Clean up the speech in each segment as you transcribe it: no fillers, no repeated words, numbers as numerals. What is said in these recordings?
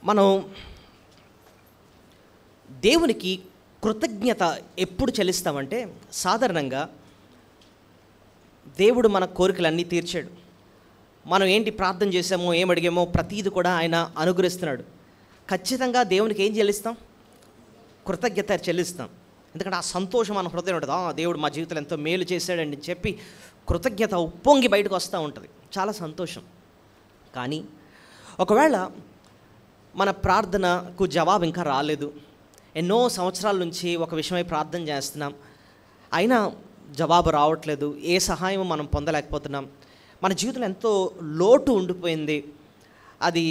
మనం దేవునికి కృతజ్ఞత ఎప్పుడు చెల్లిస్తామంటే, సాధారణంగా దేవుడు మన కోరికలన్నీ తీర్చాడు. మనం ఏంటి ప్రార్థన చేసామో, ఏమడిగామో ప్రతీది కూడా ఆయన అనుగ్రహిస్తున్నాడు. ఖచ్చితంగా దేవునికి ఏం చెల్లిస్తాం? కృతజ్ఞత చెల్లిస్తాం. ఎందుకంటే ఆ సంతోషం మన హృదయం ఉంటుంది. దేవుడు మా జీవితంలో ఎంతో మేలు చేశాడని చెప్పి కృతజ్ఞత ఉప్పొంగి బయటకు వస్తూ ఉంటుంది. చాలా సంతోషం. కానీ ఒకవేళ మన ప్రార్థనకు జవాబు ఇంకా రాలేదు, ఎన్నో సంవత్సరాల నుంచి ఒక విషయమై ప్రార్థన చేస్తున్నాం, అయినా జవాబు రావట్లేదు, ఏ సహాయం మనం పొందలేకపోతున్నాం, మన జీవితంలో ఎంతో లోటు ఉండిపోయింది, అది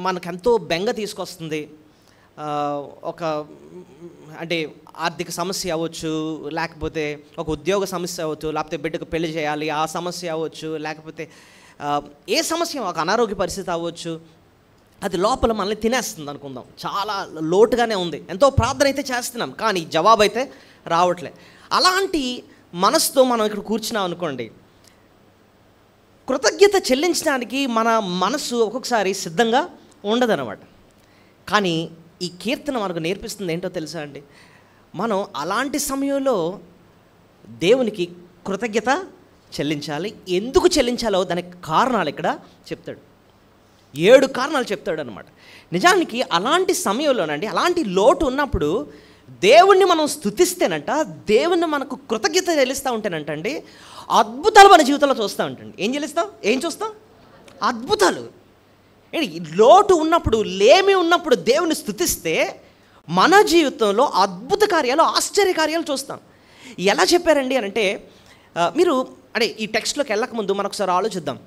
మనకెంతో బెంగ తీసుకొస్తుంది. ఒక అంటే ఆర్థిక సమస్య అవ్వచ్చు, లేకపోతే ఒక ఉద్యోగ సమస్య అవ్వచ్చు, లేకపోతే బిడ్డకు పెళ్లి చేయాలి ఆ సమస్య అవ్వచ్చు, లేకపోతే ఏ సమస్య, ఒక అనారోగ్య పరిస్థితి అవ్వచ్చు, అది లోపల మనల్ని తినేస్తుంది అనుకుందాం. చాలా లోటుగానే ఉంది, ఎంతో ప్రార్థన అయితే చేస్తున్నాం కానీ జవాబు అయితే రావట్లే. అలాంటి మనసుతో మనం ఇక్కడ కూర్చున్నాం అనుకోండి, కృతజ్ఞత చెల్లించడానికి మన మనసు ఒక్కొక్కసారి సిద్ధంగా ఉండదన్నమాట. కానీ ఈ కీర్తన మనకు నేర్పిస్తుంది ఏంటో తెలుసా అండి? మనం అలాంటి సమయంలో దేవునికి కృతజ్ఞత చెల్లించాలి. ఎందుకు చెల్లించాలో దానికి కారణాలు ఇక్కడ చెప్తాడు. 7 కారణాలు చెప్తాడు అనమాట. నిజానికి అలాంటి సమయంలోనండి, అలాంటి లోటు ఉన్నప్పుడు దేవుణ్ణి మనం స్తుతిస్తేనంట, దేవుణ్ణి మనకు కృతజ్ఞత చెల్లిస్తూ ఉంటేనంట అండి, అద్భుతాలు మన జీవితంలో చూస్తూ ఉంటాండి. ఏం చూస్తాం? అద్భుతాలు. లోటు ఉన్నప్పుడు, లేమి ఉన్నప్పుడు దేవుని స్తుతిస్తే మన జీవితంలో అద్భుత కార్యాలు, ఆశ్చర్య కార్యాలు చూస్తాం. ఎలా చెప్పారండి అని అంటే, మీరు ఈ టెక్స్ట్లోకి వెళ్ళకముందు మనొకసారి ఆలోచిద్దాం.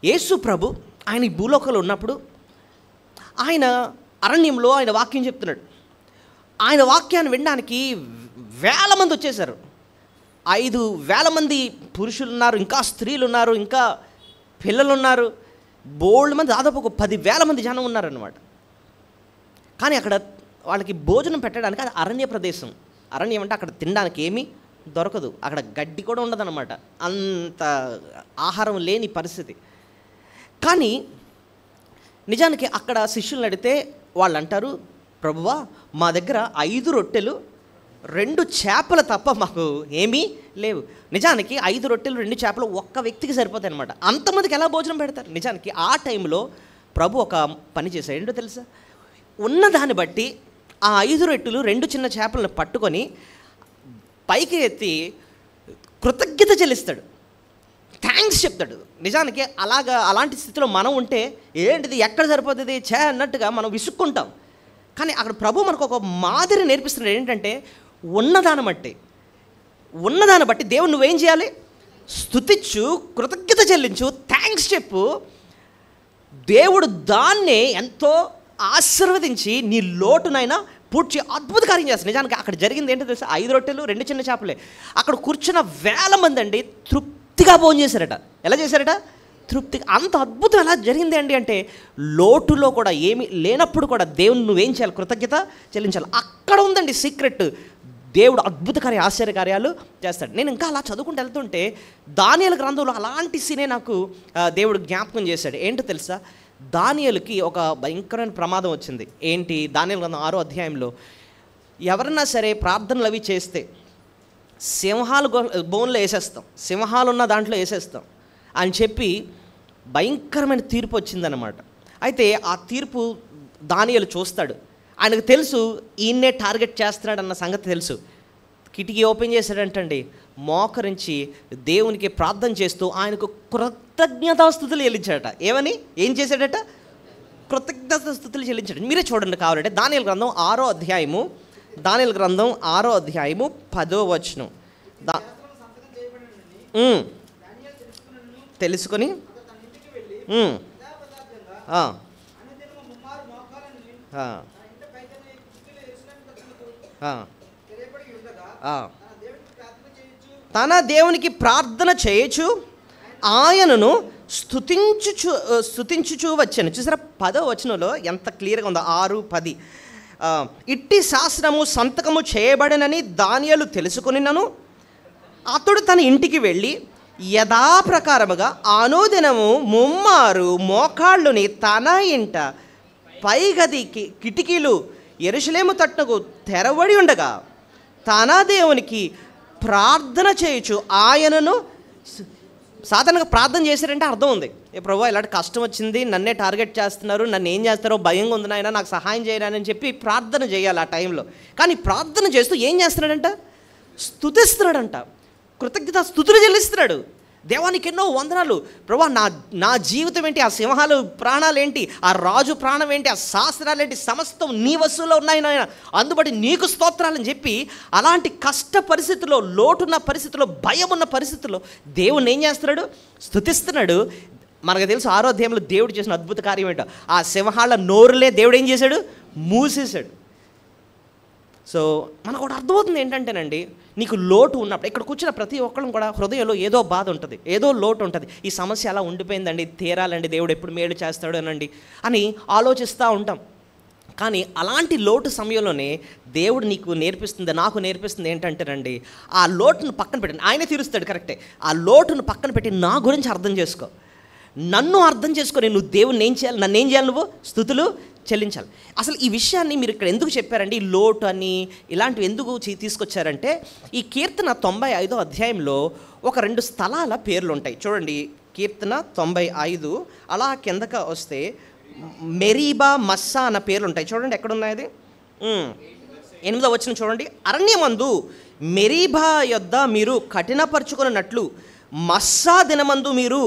యేసు ప్రభు ఆయన ఈ భూలోకంలో ఉన్నప్పుడు ఆయన అరణ్యంలో ఆయన వాక్యం చెప్తున్నాడు. ఆయన వాక్యాన్ని వినడానికి వేల మంది వచ్చేసారు. 5,000 మంది పురుషులు ఉన్నారు, ఇంకా స్త్రీలు ఉన్నారు, ఇంకా పిల్లలు ఉన్నారు, బోల్డ్ మంది, దాదాపు ఒక 10,000 మంది జనం ఉన్నారన్నమాట. కానీ అక్కడ వాళ్ళకి భోజనం పెట్టడానికి అది అరణ్య ప్రదేశం. అరణ్యం అంటే అక్కడ తినడానికి ఏమీ దొరకదు, అక్కడ గడ్డి కూడా ఉండదన్నమాట, అంత ఆహారం లేని పరిస్థితి. కానీ నిజానికి అక్కడ శిష్యులను అడిగితే వాళ్ళు అంటారు, ప్రభువా మా దగ్గర 5 రొట్టెలు 2 చేపలు తప్ప మాకు ఏమీ లేవు. నిజానికి 5 రొట్టెలు 2 చేపలు ఒక్క వ్యక్తికి సరిపోతాయి అనమాట. అంతమందికి ఎలా భోజనం పెడతారు? నిజానికి ఆ టైంలో ప్రభు ఒక పని చేశాడు. ఏంటో తెలుసా? ఉన్నదాన్ని బట్టి ఆ 5 రొట్టెలు 2 చిన్న చేపలను పట్టుకొని పైకి ఎత్తి కృతజ్ఞత చెల్లిస్తాడు, థ్యాంక్స్ చెప్తాడు. నిజానికి అలాంటి స్థితిలో మనం ఉంటే ఏంటిది, ఎక్కడ సరిపోతుంది అన్నట్టుగా మనం విసుక్కుంటాం. కానీ అక్కడ ప్రభు మనకు ఒక మాదిరి నేర్పిస్తున్నాడు. ఏంటంటే ఉన్నదాన్ని బట్టి దేవుడు నువ్వేం చేయాలి? స్తుతించు, కృతజ్ఞత చెల్లించు, థ్యాంక్స్ చెప్పు. దేవుడు దాన్నే ఎంతో ఆశీర్వదించి నీ లోటునైనా పూడ్చి అద్భుత కార్యం చేస్తాడు. నిజానికి అక్కడ జరిగింది ఏంటో తెలుసా? 5 రొట్టెలు 2 చిన్న చేపలే. అక్కడ కూర్చున్న 1000 మంది అండి తృప్తిగా భోజనం చేశారట. ఎలా చేశారట? తృప్తిగా. అంత అద్భుతం ఎలా జరిగింది అండి అంటే, లోటులో కూడా ఏమి లేనప్పుడు కూడా దేవుని నువ్వేం చేయాలి? కృతజ్ఞత చెల్లించాలి. అక్కడ ఉందండి సీక్రెట్. దేవుడు అద్భుత ఆశ్చర్య కార్యాలు చేస్తాడు. నేను ఇంకా అలా చదువుకుంటూ వెళ్తుంటే దానియేలు గ్రంథంలో అలాంటి సీనే నాకు దేవుడు జ్ఞాపకం చేశాడు. ఏంటో తెలుసా? దానియేలుకి ఒక భయంకరమైన ప్రమాదం వచ్చింది. ఏంటి? దానియేలు గ్రంథం 6వ అధ్యాయంలో ఎవరన్నా సరే ప్రార్థనలు అవి చేస్తే సింహాలు బోన్లో వేసేస్తాం, సింహాలున్న దాంట్లో వేసేస్తాం అని చెప్పి భయంకరమైన తీర్పు వచ్చిందనమాట. అయితే ఆ తీర్పు దానియేలు చూస్తాడు. ఆయనకు తెలుసు ఈయన్నే టార్గెట్ చేస్తున్నాడన్న సంగతి తెలుసు. కిటికీ ఓపెన్ చేశాడంటండి, మోకరించి దేవునికి ప్రార్థన చేస్తూ ఆయనకు కృతజ్ఞతాస్తుతులు చెల్లించాడట. ఏం చేశాడట? కృతజ్ఞతాస్తుతులు చెల్లించాడు. మీరే చూడండి కావాలంటే దానియేలు గ్రంథం 6వ అధ్యాయము, దానియేలు గ్రంథం 6వ అధ్యాయము 10వ వచనం. తెలుసుకొని తన దేవునికి ప్రార్థన చేయొచ్చు, ఆయనను స్తుతించుచు వచ్చాను. చూసారా 10వ వచనంలో ఎంత క్లియర్గా ఉందో, 6:10. ఇట్టి శాసనము సంతకము చేయబడనని దానియేలు తెలుసుకొనినను అతడు తన ఇంటికి వెళ్ళి యథాప్రకారముగా అనుదినము 3 మోకాళ్ళుని తన ఇంట పై గది కిటికీలు యెరూషలేము తట్టుకు తెరవడి ఉండగా తన దేవునికి ప్రార్థన చేయొచ్చు ఆయనను. సాధారణంగా ప్రార్థన చేశారంటే అర్థం ఉంది, ఏ ప్రభువా ఇలాంటి కష్టం వచ్చింది, నన్నే టార్గెట్ చేస్తున్నారు, నన్ను ఏం చేస్తారో భయంగా ఉంది నాయన, నాకు సహాయం చేయనని చెప్పి ప్రార్థన చేయాలి ఆ టైంలో. కానీ ప్రార్థన చేస్తూ ఏం చేస్తున్నాడంట? స్తుతిస్తున్నాడంట, కృతజ్ఞత స్తుతులు చెల్లిస్తున్నాడు. దేవానికి ఎన్నో వందనాలు ప్రభువా, నా జీవితం ఏంటి, ఆ సింహాలు ప్రాణాలు ఏంటి, ఆ రాజు ప్రాణం ఏంటి, ఆ శాస్త్రాలు ఏంటి, సమస్తం నీ వస్తువులో ఉన్నాయి నాయన, అందుబట్టి నీకు స్తోత్రాలని చెప్పి అలాంటి కష్ట పరిస్థితుల్లో, లోటున్న పరిస్థితుల్లో, భయం ఉన్న పరిస్థితుల్లో దేవుణ్ణి ఏం చేస్తున్నాడు? స్తుతిస్తున్నాడు. మనకు తెలుసు 6వ అధ్యాయంలో దేవుడు చేసిన అద్భుత కార్యం ఏంటో, ఆ సింహాల నోరులే దేవుడు ఏం చేశాడు? మూసేశాడు. సో మనకు ఒకటి అర్థమవుతుంది ఏంటంటేనండి, నీకు లోటు ఉన్నప్పుడు, ఇక్కడ కూర్చున్న ప్రతి ఒక్కళ్ళం కూడా హృదయంలో ఏదో బాధ ఉంటుంది, ఏదో లోటు ఉంటుంది. ఈ సమస్య అలా ఉండిపోయిందండి, తీరాలండి, దేవుడు ఎప్పుడు మేలు చేస్తాడు అనండి అని ఆలోచిస్తూ ఉంటాం. కానీ అలాంటి లోటు సమయంలోనే దేవుడు నీకు నేర్పిస్తుంది, నాకు నేర్పిస్తుంది ఏంటంటేనండి, ఆ లోటును పక్కన పెట్టి ఆయనే తీరుస్తాడు కరెక్టే, ఆ లోటును పక్కన పెట్టి నా గురించి అర్థం చేసుకో, నన్ను అర్థం చేసుకొని నువ్వు దేవుణ్ణి ఏం చేయాలి, నన్ను ఏం చేయాలి, నువ్వు స్తుతులు చెల్లించాలి. అసలు ఈ విషయాన్ని మీరు ఇక్కడ ఎందుకు చెప్పారండి, ఈ లోటు అని ఇలాంటివి ఎందుకు తీసుకొచ్చారంటే, ఈ కీర్తన 95వ అధ్యాయంలో ఒక 2 స్థలాల పేర్లు ఉంటాయి చూడండి. కీర్తన 95 అలా కిందక వస్తే మెరీబా, మస్సా అన్న పేర్లు ఉంటాయి చూడండి. ఎక్కడున్నాయి అది? 8వ వచనం చూడండి. అరణ్యమందు మెరీబా యొద్ద మీరు కఠినపరుచుకున్నట్లు, మస్సా దినమందు మీరు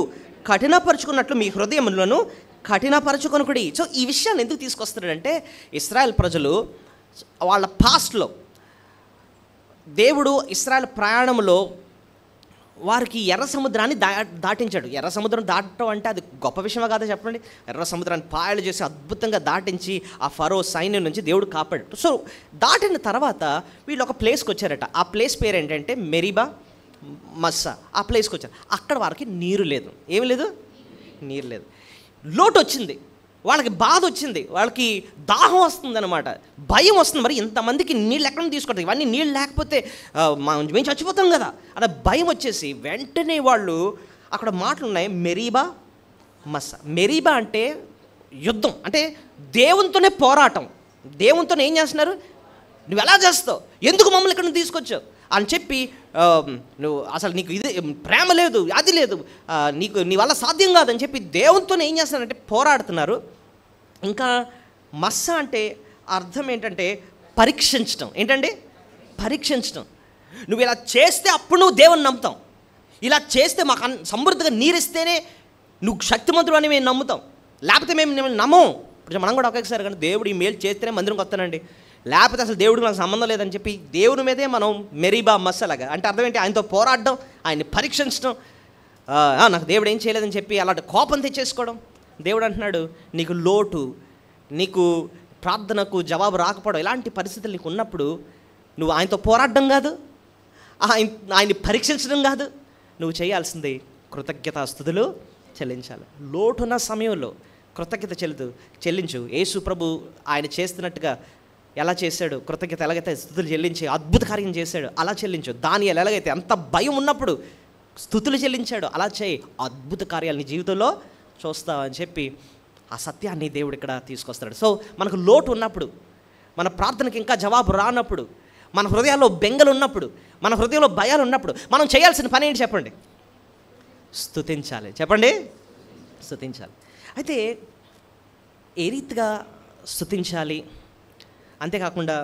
కఠినపరుచుకున్నట్లు మీ హృదయములను కఠినపరచుకొనుకుడి. సో ఈ విషయాన్ని ఎందుకు తీసుకొస్తున్నాడంటే, ఇశ్రాయేల్ ప్రజలు వాళ్ళ పాస్ట్లో దేవుడు ఇశ్రాయేల్ ప్రయాణంలో వారికి ఎర్ర సముద్రాన్ని దాటించాడు. ఎర్ర సముద్రం దాటడం అంటే అది గొప్ప విషయమా కాదా చెప్పండి? ఎర్ర సముద్రాన్ని పాయలు చేసి అద్భుతంగా దాటించి ఆ ఫరో సైన్యం నుంచి దేవుడు కాపాడాడు. సో దాటిన తర్వాత వీళ్ళు ఒక ప్లేస్కి వచ్చారట. ఆ ప్లేస్ పేరు ఏంటంటే మెరీబా, మస్సా. ఆ ప్లేస్కి వచ్చారు. అక్కడ వారికి నీరు లేదు. ఏమి లేదు? నీరు లేదు. లోటు వచ్చింది, వాళ్ళకి బాధ వచ్చింది, వాళ్ళకి దాహం వస్తుంది అనమాట, భయం వస్తుంది. మరి ఇంతమందికి నీళ్ళు ఎక్కడ తీసుకుంటారు, ఇవన్నీ నీళ్ళు లేకపోతే మేము చచ్చిపోతాం కదా అలా భయం వచ్చేసి వెంటనే వాళ్ళు అక్కడ మాటలు ఉన్నాయి, మెరీబా, మస్సా. మెరీబా అంటే యుద్ధం, అంటే దేవునితోనే పోరాటం. దేవునితోనే ఏం చేస్తున్నారు? నువ్వు ఎలా చేస్తావు, ఎందుకు మమ్మల్ని ఇక్కడ తీసుకొచ్చావు అని చెప్పి, నువ్వు అసలు నీకు ఇది ప్రేమ లేదు, అది లేదు, నీ వల్ల సాధ్యం కాదని చెప్పి దేవునితోనే ఏం చేస్తున్నారంటే పోరాడుతున్నారు. ఇంకా మస్స అంటే అర్థం ఏంటంటే పరీక్షించడం. ఏంటండి? పరీక్షించడం. నువ్వు ఇలా చేస్తే అప్పుడు నువ్వు దేవుని నమ్ముతాం, ఇలా చేస్తే మాకు సమృద్ధిగా నీరిస్తేనే నువ్వు శక్తిమంతుడు అని మేము నమ్ముతాం, లేకపోతే మేము నమ్మం. ఇప్పుడు మనం కూడా ఒకేసారి కానీ దేవుడు ఈ మేలు చేస్తేనే మందిరంకి వస్తానండి, లేకపోతే అసలు దేవుడికి నాకు సంబంధం లేదని చెప్పి దేవుని మీదే మనం మెరీబా, మస్సలాగా. అంటే అర్థం ఏంటి? ఆయనతో పోరాడడం, ఆయన్ని పరీక్షించడం, నాకు దేవుడు ఏం చేయలేదని చెప్పి అలాంటి కోపం తెచ్చేసుకోవడం. దేవుడు అంటున్నాడు, నీకు లోటు, నీకు ప్రార్థనకు జవాబు రాకపోవడం, ఇలాంటి పరిస్థితులు నీకు ఉన్నప్పుడు నువ్వు ఆయనతో పోరాడడం కాదు, ఆయన్ని పరీక్షించడం కాదు, నువ్వు చేయాల్సింది కృతజ్ఞతాస్తుతులు చెల్లించాలి. లోటున్న సమయంలో కృతజ్ఞత చెల్లించు. యేసు ప్రభు ఆయన చేస్తున్నట్టుగా ఎలా చేశాడు, కృతజ్ఞత ఎలాగైతే స్తుతులు చెల్లించి అద్భుత కార్యం చేశాడు అలా చెల్లించు. దానియేలు ఎలాగైతే అంత భయం ఉన్నప్పుడు స్తుతులు చెల్లించాడు అలా చేయి, అద్భుత కార్యాలు నీ జీవితంలో చూస్తావని చెప్పి ఆ సత్యాన్ని దేవుడు ఇక్కడ తీసుకొస్తాడు. సో మనకు లోటు ఉన్నప్పుడు, మన ప్రార్థనకి ఇంకా జవాబు రానప్పుడు, మన హృదయాల్లో బెంగలు ఉన్నప్పుడు, మన హృదయంలో భయాలు ఉన్నప్పుడు మనం చేయాల్సిన పని ఏంటి చెప్పండి? స్తుతించాలి. చెప్పండి, స్తుతించాలి. అయితే ఏ రీతిగా స్తుతించాలి, అంతేకాకుండా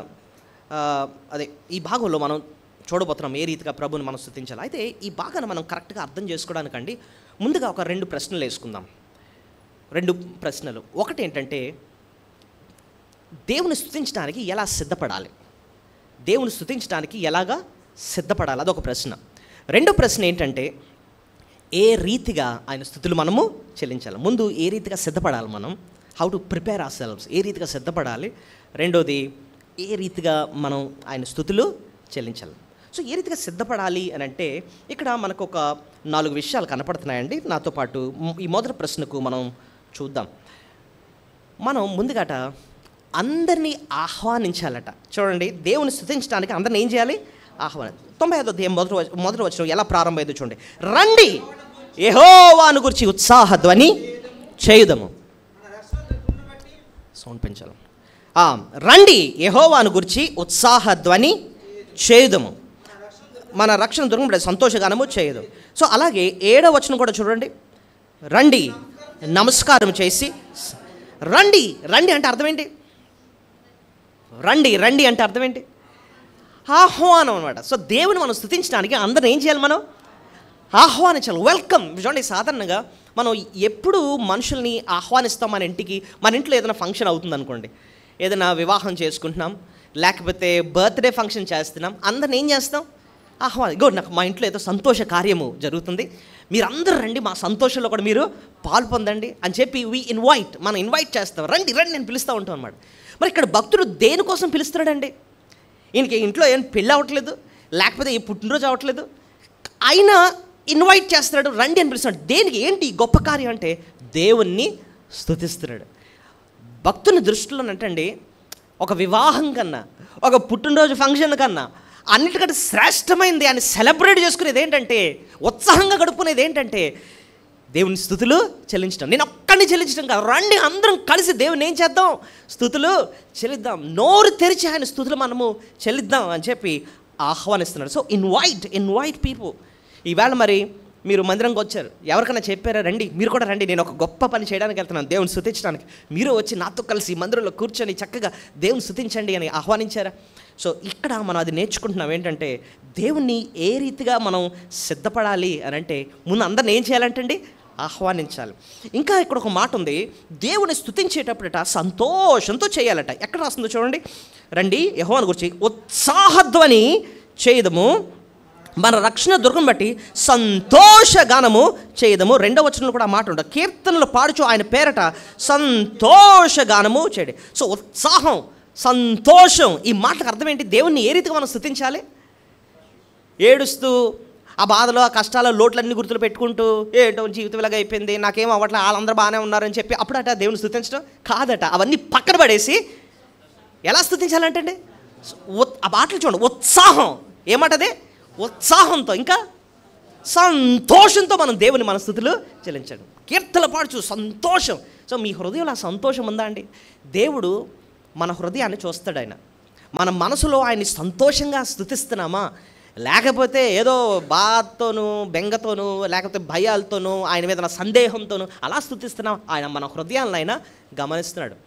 అదే ఈ భాగంలో మనం చూడబోతున్నాం ఏ రీతిగా ప్రభుని మనం స్తుతించాలి. అయితే ఈ భాగాన్ని మనం కరెక్ట్గా అర్థం చేసుకోవడానికండి ముందుగా ఒక 2 ప్రశ్నలు వేసుకుందాం. 2 ప్రశ్నలు. ఒకటి ఏంటంటే, దేవుని స్తుతించడానికి ఎలా సిద్ధపడాలి, దేవుని స్తుతించడానికి ఎలాగా సిద్ధపడాలి, అదొక ప్రశ్న. రెండో ప్రశ్న ఏంటంటే, ఏ రీతిగా ఆయన స్తుతులు మనము చెల్లించాలి. ముందు ఏ రీతిగా సిద్ధపడాలి, మనం how to prepare ourselves, ఏ రీతిగా సిద్ధపడాలి. రెండోది, ఏ రీతిగా మనం ఆయన స్తుతులు చెల్లించాలి. సో ఏ రీతిగా సిద్ధపడాలి అని అంటే, ఇక్కడ మనకు ఒక 4 విషయాలు కనపడుతున్నాయండి. నాతో పాటు ఈ మొదటి ప్రశ్నకు మనం చూద్దాం. మనం ముందుగాట అందరినీ ఆహ్వానించాలట. చూడండి, దేవుని స్తుతించడానికి అందరిని ఏం చేయాలి? ఆహ్వానం. 95వ అధ్యాయం మొదటి వచనం ఎలా ప్రారంభమైందో చూడండి. రండి, యెహోవాను గురించి ఉత్సాహ ధ్వని చేయుదము. సౌండ్ పెంచాలి. రండి యెహోవాను గురించి ఉత్సాహ ధ్వని చేయుదము, మన రక్షణ దుర్గం సంతోషగానము చేయదు. సో అలాగే 7వ వచనం కూడా చూడండి. రండి నమస్కారం చేసి, రండి రండి అంటే అర్థం ఏంటి? రండి రండి అంటే అర్థం ఏంటి? ఆహ్వానం అనమాట. సో దేవుని మనం స్తుతించడానికి అందరిని ఏం చేయాలి? మనం ఆహ్వానించాలి. వెల్కమ్. చూడండి, సాధారణంగా మనం ఎప్పుడు మనుషుల్ని ఆహ్వానిస్తాం మన ఇంటికి. మన ఇంట్లో ఏదైనా ఫంక్షన్ అవుతుంది అనుకోండి, ఏదైనా వివాహం చేసుకుంటున్నాం, లేకపోతే బర్త్డే ఫంక్షన్ చేస్తున్నాం, అందరిని ఏం చేస్తాం? నాకు మా ఇంట్లో ఏదో సంతోష కార్యము జరుగుతుంది, మీరందరూ రండి, మా సంతోషంలో కూడా మీరు పాలు పొందండి అని చెప్పి మనం ఇన్వైట్ చేస్తాం. రండి రండి నేను పిలుస్తూ ఉంటాం అనమాట. మరి ఇక్కడ భక్తుడు దేనికోసం పిలుస్తున్నాడండి? ఈయనకి ఇంట్లో ఏం పెళ్ళి అవ్వట్లేదు, లేకపోతే ఈ పుట్టినరోజు అవ్వట్లేదు, అయినా ఇన్వైట్ చేస్తున్నాడు, రండి అని పిలుస్తున్నాడు. దేనికి? ఏంటి గొప్ప కార్యం అంటే దేవుణ్ణి స్తుతిస్తున్నాడు. భక్తుని దృష్టిలో అంటండి, ఒక వివాహం కన్నా, ఒక పుట్టినరోజు ఫంక్షన్ కన్నా అన్నిటికంటే శ్రేష్టమైనది, అని సెలబ్రేట్ చేసుకునేది ఏంటంటే, ఉత్సాహంగా గడుపుకునేది ఏంటంటే దేవుని స్తుతులు చెల్లించడం. నేను ఒక్కడిని చెల్లించడం కాదు, రండి అందరం కలిసి దేవుని ఏం చేద్దాం? స్తుతులు చెల్లిద్దాం. నోరు తెరిచి ఆయన స్తుతులు మనము చెల్లిద్దాం అని చెప్పి ఆహ్వానిస్తున్నాడు. So invite people. ఈవేళ మరి మీరు మందిరంకి వచ్చారు, ఎవరికైనా చెప్పారా రండి, మీరు కూడా రండి, నేను ఒక గొప్ప పని చేయడానికి వెళ్తున్నాను, దేవుని స్తుతించడానికి, మీరు వచ్చి నాతో కలిసి మందిరంలో కూర్చొని చక్కగా దేవుని స్తుతించండి అని ఆహ్వానించారా? సో ఇక్కడ మనం అది నేర్చుకుంటున్నాం. ఏంటంటే దేవుణ్ణి ఏ రీతిగా మనం సిద్ధపడాలి అని అంటే, ముందు అందరిని ఏం చేయాలంటండి? ఆహ్వానించాలి. ఇంకా ఇక్కడ ఒక మాట ఉంది, దేవుని స్తుతించేటప్పుడట సంతోషంతో చేయాలట. ఎక్కడ రాస్తుందో చూడండి. రండి యెహోవాను గురించి ఉత్సాహధ్వని చేయదము, మన రక్షణ దుర్గం బట్టి సంతోషగానము చేయదము. 2వ వచనంలో కూడా ఆ మాట ఉంటుంది, కీర్తనలు పాడుచు ఆయన పేరట సంతోషగానము చేయడం. సో ఉత్సాహం, సంతోషం, ఈ మాటలకు అర్థం ఏంటి? దేవుణ్ణి ఏ రీతిగా మనం స్తుతించాలి? ఏడుస్తూ ఆ బాధలో, ఆ కష్టాల లోట్లన్నీ గుర్తులు పెట్టుకుంటూ, ఏంటో జీవితం ఇలాగ అయిపోయింది, నాకేం అవ్వట్లే, వాళ్ళందరూ బాగానే ఉన్నారని చెప్పి అప్పుడట దేవుని స్తుతించడం కాదట. అవన్నీ పక్కన పడేసి ఎలా స్తుతించాలంటే ఆ మాటలు చూడండి, ఉత్సాహం. ఏమాటదే? ఉత్సాహంతో, ఇంకా సంతోషంతో మనం దేవుని మన స్తుతులు చెల్లించడం. కీర్తనలు పాడుచు సంతోషం. సో మీ హృదయంలో ఆ సంతోషం ఉందా అండి? దేవుడు మన హృదయాన్ని చూస్తాడు. ఆయన మన మనసులో ఆయన్ని సంతోషంగా స్తుతిస్తున్నామా, లేకపోతే ఏదో బాధతోనూ, బెంగతోనూ, లేకపోతే భయాలతోనూ, ఆయన మీద సందేహంతోనూ అలా స్తుతిస్తున్నాం? ఆయన మన హృదయాలను ఆయన గమనిస్తున్నాడు.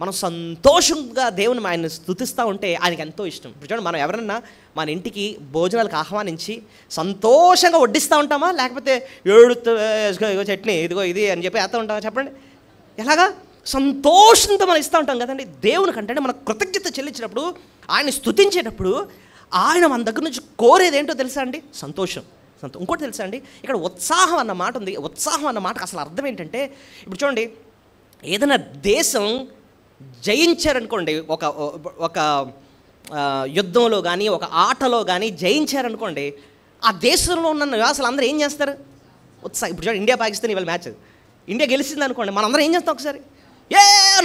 మనం సంతోషంగా దేవుని ఆయన్ని స్తుతిస్తూ ఉంటే ఆయనకి ఎంతో ఇష్టం. ఇప్పుడు చూడండి, మనం ఎవరన్నా మన ఇంటికి భోజనాలకు ఆహ్వానించి సంతోషంగా వడ్డిస్తూ ఉంటామా, లేకపోతే ఏడుతో ఇగో చట్నీ, ఇదిగో ఇది అని చెప్పి వేస్తూ ఉంటామా? చెప్పండి. ఎలాగా? సంతోషంతో మనం ఇస్తూ ఉంటాం కదండి. దేవునికి అంటే మన కృతజ్ఞత చెల్లించినప్పుడు, ఆయన స్తుతించేటప్పుడు ఆయన మన దగ్గర నుంచి కోరేది ఏంటో తెలుసా అండి? సంతోషం. ఇంకోటి తెలుసా అండి, ఇక్కడ ఉత్సాహం అన్న మాట ఉంది. ఉత్సాహం అన్న మాటకు అసలు అర్థం ఏంటంటే, ఇప్పుడు చూడండి, ఏదైనా దేశం జయించారనుకోండి, ఒక యుద్ధంలో కానీ, ఒక ఆటలో కానీ జయించారనుకోండి, ఆ దేశంలో ఉన్న నివాసులు అందరూ ఏం చేస్తారు? ఉత్సాహం. ఇప్పుడు చూడండి, ఇండియా పాకిస్తాన్ ఇవాళ మ్యాచ్, ఇండియా గెలిచింది అనుకోండి, మనందరం ఏం చేస్తాం? ఒకసారి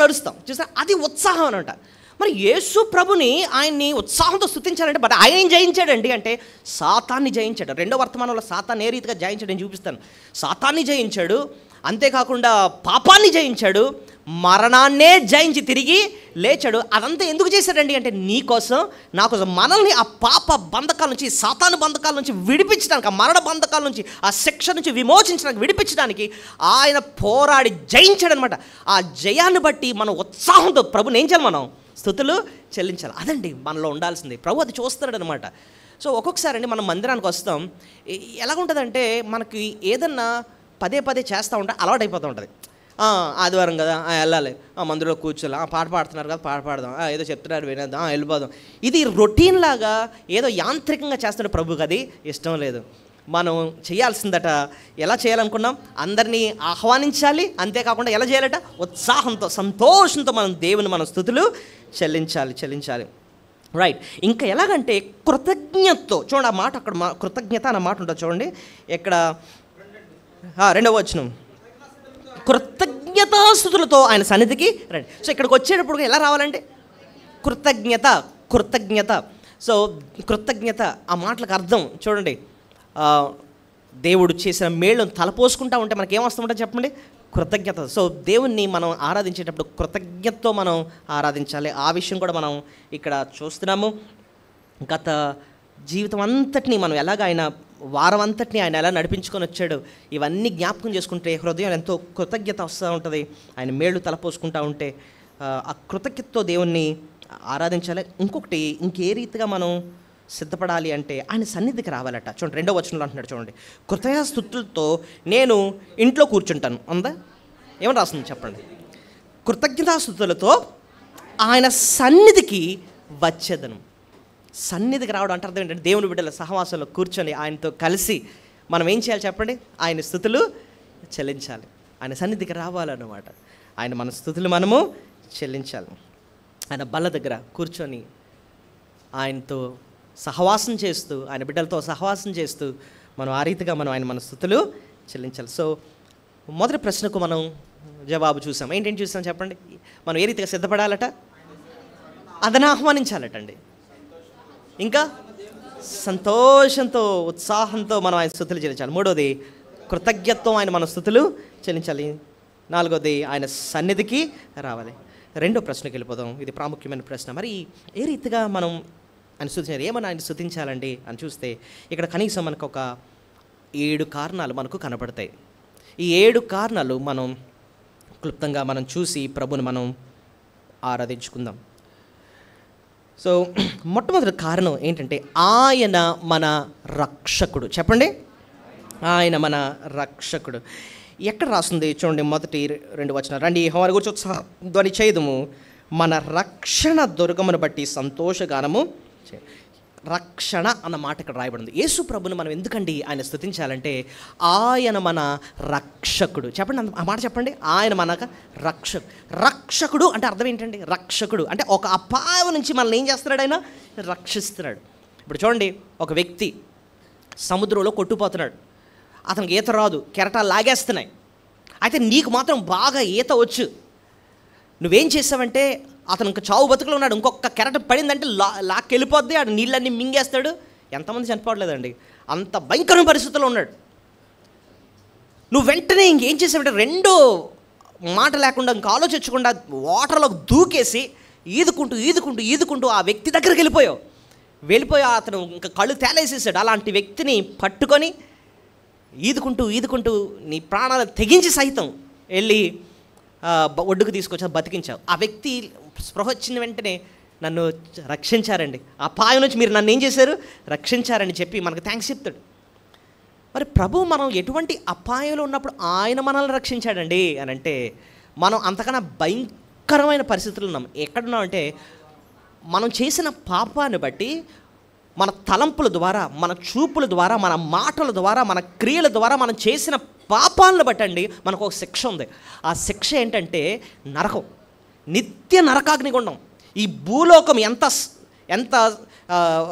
నడుస్తాం, చూస్తాం. అది ఉత్సాహం అనమాట. మరి యేసు ప్రభుని, ఆయన్ని ఉత్సాహంతో స్తుతించాలంటే, బట్ ఆయన ఏం జయించాడండి అంటే సాతాన్ని జయించాడు. 2వ వర్తమానంలో సాతాన్ని ఏ రీతిగా జయించాడు నేను చూపిస్తాను. సాతాన్ని జయించాడు, అంతేకాకుండా పాపాన్ని జయించాడు, మరణాన్నే జయించి తిరిగి లేచాడు. అదంతా ఎందుకు చేశాడండి అంటే నీ కోసం, నా కోసం, మనల్ని ఆ పాప బంధకాల నుంచి, సాతాను బంధకాల నుంచి విడిపించడానికి, ఆ మరణ బంధకాల నుంచి, ఆ శిక్ష నుంచి విమోచించడానికి, విడిపించడానికి ఆయన పోరాడి జయించాడు అనమాట. ఆ జయాన్ని బట్టి మనం ఉత్సాహంతో ప్రభుని ఏం చేయాలి? మనం స్తుతులు చెల్లించాలి. అదండి మనలో ఉండాల్సింది. ప్రభు అది చూస్తాడు అనమాట. సో ఒక్కొక్కసారి అండి మనం మందిరానికి వస్తాం, ఎలాగుంటుందంటే మనకి ఏదన్నా పదే పదే చేస్తూ ఉంటే అలవాటు అయిపోతూ ఉంటుంది. ఆదివారం కదా, వెళ్ళాలి, మందిరంలో కూర్చోాలి, పాట పాడుతున్నారు కదా, పాట పాడదాం, ఏదో చెప్తున్నారు వినేద్దాం, వెళ్ళిపోదాం. ఇది రొటీన్ లాగా ఏదో యాంత్రికంగా చేస్తాడు. ప్రభుకి అది ఇష్టం లేదు. మనం చేయాల్సిందట ఎలా చేయాలనుకున్నాం? అందరినీ ఆహ్వానించాలి, అంతేకాకుండా ఎలా చేయాలట? ఉత్సాహంతో, సంతోషంతో మనం దేవుని మన స్తుతులు చెల్లించాలి. రైట్. ఇంకా ఎలాగంటే కృతజ్ఞతతో. చూడండి ఆ మాట అక్కడ, కృతజ్ఞత అన్న మాట ఉంటుంది చూడండి. ఇక్కడ 2వ వచనం, కృతజ్ఞతాస్తుతులతో ఆయన సన్నిధికి రండి. సో ఇక్కడికి వచ్చేటప్పుడు ఎలా రావాలంటే కృతజ్ఞత. సో కృతజ్ఞత ఆ మాటలకు అర్థం చూడండి, దేవుడు చేసిన మేళ్ళను తలపోసుకుంటా ఉంటే మనకి ఏమొస్తుందంటే చెప్పండి? కృతజ్ఞత. సో దేవుణ్ణి మనం ఆరాధించేటప్పుడు కృతజ్ఞతతో మనం ఆరాధించాలి. ఆ విషయం కూడా మనం ఇక్కడ చూస్తున్నాము. గత జీవితం అంతటినీ మనం ఎలాగ ఆయన వారం అంతటినీ ఆయన ఎలా నడిపించుకొని వచ్చాడు, ఇవన్నీ జ్ఞాపకం చేసుకుంటే హృదయం ఎంతో కృతజ్ఞత వస్తూ ఉంటుంది. ఆయన మేళ్ళు తలపోసుకుంటూ ఉంటే ఆ కృతజ్ఞతతో దేవుణ్ణి ఆరాధించాలి. ఇంకొకటి, ఇంకే రీతిగా మనం సిద్ధపడాలి అంటే ఆయన సన్నిధికి రావాలట. చూడండి 2వ వచనంలో అంటున్నాడు, చూడండి, కృతజ్ఞతాస్తుతులతో నేను ఇంట్లో కూర్చుంటాను. ఉందా? ఏమని రాస్తుంది చెప్పండి. కృతజ్ఞతాస్తుతులతో ఆయన సన్నిధికి వచ్చేదను. సన్నిధికి రావడం అంటే అర్థం ఏంటంటే దేవుని బిడ్డల సహవాసంలో కూర్చొని ఆయనతో కలిసి మనం ఏం చేయాలి చెప్పండి? ఆయన స్తుతులు చెల్లించాలి. ఆయన సన్నిధికి రావాలన్నమాట. ఆయన మన స్తుతులు మనము చెల్లించాలి. ఆయన బల్ల దగ్గర కూర్చొని ఆయనతో సహవాసం చేస్తూ, ఆయన బిడ్డలతో సహవాసం చేస్తూ మనం ఆ రీతిగా ఆయన మన స్తుతులు చెల్లించాలి. సో మొదటి ప్రశ్నకు మనం జవాబు చూసాం. ఏంటేంటి చూసాం చెప్పండి? మనం ఏ రీతిగా సిద్ధపడాలట? అదను ఆహ్వానించాలటండి. ఇంకా సంతోషంతో ఉత్సాహంతో మనం ఆయన స్తుతులు చెల్లించాలి. 3వది, కృతజ్ఞతతో ఆయన మన స్తుతులు చెల్లించాలి. 4వది, ఆయన సన్నిధికి రావాలి. 2వ ప్రశ్నకి వెళ్ళిపోదాం. ఇది ప్రాముఖ్యమైన ప్రశ్న. మరి ఏ రీతిగా మనం ఆయన స్తుతించాలి? ఏమన్నా ఆయన స్తుతించాలండి అని చూస్తే ఇక్కడ కనీసం మనకు ఒక 7 కారణాలు మనకు కనపడతాయి. ఈ 7 కారణాలు మనం క్లుప్తంగా మనం చూసి ప్రభుని మనం ఆరాధించుకుందాం. సో మొట్టమొదటి కారణం ఏంటంటే ఆయన మన రక్షకుడు. చెప్పండి, ఆయన మన రక్షకుడు. ఎక్కడ రాస్తుంది చూడండి, మొదటి 2 వచనాలు. రండి యెహోవాను గురించి ఉత్సాహ ధ్వని చేయుదుము, మన రక్షణ దుర్గమును బట్టి సంతోషగానము. రక్షణ అన్న మాట ఇక్కడ రాయబడింది. యేసు ప్రభుని మనం ఎందుకండి ఆయన స్తుతించాలంటే ఆయన మన రక్షకుడు. చెప్పండి ఆ మాట చెప్పండి. ఆయన మన రక్షకుడు అంటే అర్థం ఏంటండి? రక్షకుడు అంటే ఒక అపాయం నుంచి మనల్ని ఏం చేస్తున్నాడు? ఆయన రక్షిస్తున్నాడు. ఇప్పుడు చూడండి, ఒక వ్యక్తి సముద్రంలో కొట్టుకుపోతున్నాడు. అతనికి ఈత రాదు, కెరటాలు లాగేస్తున్నాయి. అయితే నీకు మాత్రం బాగా ఈత వచ్చు. నువ్వేం చేసావంటే, అతను ఇంకా చావు బతుకులు ఉన్నాడు, ఇంకొక కెరటం పడిందంటే లాక్కెళ్ళిపోద్ది, ఆడు నీళ్ళన్నీ మింగేస్తాడు. ఎంతమంది చనిపోవట్లేదండి, అంత భయంకరమైన పరిస్థితుల్లో ఉన్నాడు. నువ్వు వెంటనే ఇంకేం చేసావంటే, 2 మాట లేకుండా ఇంకా ఆలోచించకుండా వాటర్లోకి దూకేసి ఈదుకుంటూ ఆ వ్యక్తి దగ్గరికి వెళ్ళిపోయి అతను ఇంకా కళ్ళు తేలేసేసాడు. అలాంటి వ్యక్తిని పట్టుకొని ఈదుకుంటూ నీ ప్రాణాలు తెగించి సైతం వెళ్ళి ఒడ్డుకు తీసుకొచ్చా, బతికించావు. ఆ వ్యక్తి స్పృహ వచ్చిన వెంటనే నన్ను రక్షించారండి, ఆ అపాయం నుంచి మీరు నన్ను ఏం చేశారు? రక్షించారని చెప్పి మనకు థ్యాంక్స్ చెప్తాడు. మరి ప్రభు మనం ఎటువంటి అపాయంలో ఉన్నప్పుడు ఆయన మనల్ని రక్షించాడండి అని అంటే, మనం అంతకన్నా భయంకరమైన పరిస్థితులు ఉన్నాం. ఎక్కడున్నామంటే, మనం చేసిన పాపాన్ని బట్టి మన తలంపుల ద్వారా, మన చూపుల ద్వారా, మన మాటల ద్వారా, మన క్రియల ద్వారా మనం చేసిన పాపాలను బట్టండి మనకు ఒక శిక్ష ఉంది. ఆ శిక్ష ఏంటంటే నరకం, నిత్య నరకాగ్నిగుండం. ఈ భూలోకం ఎంత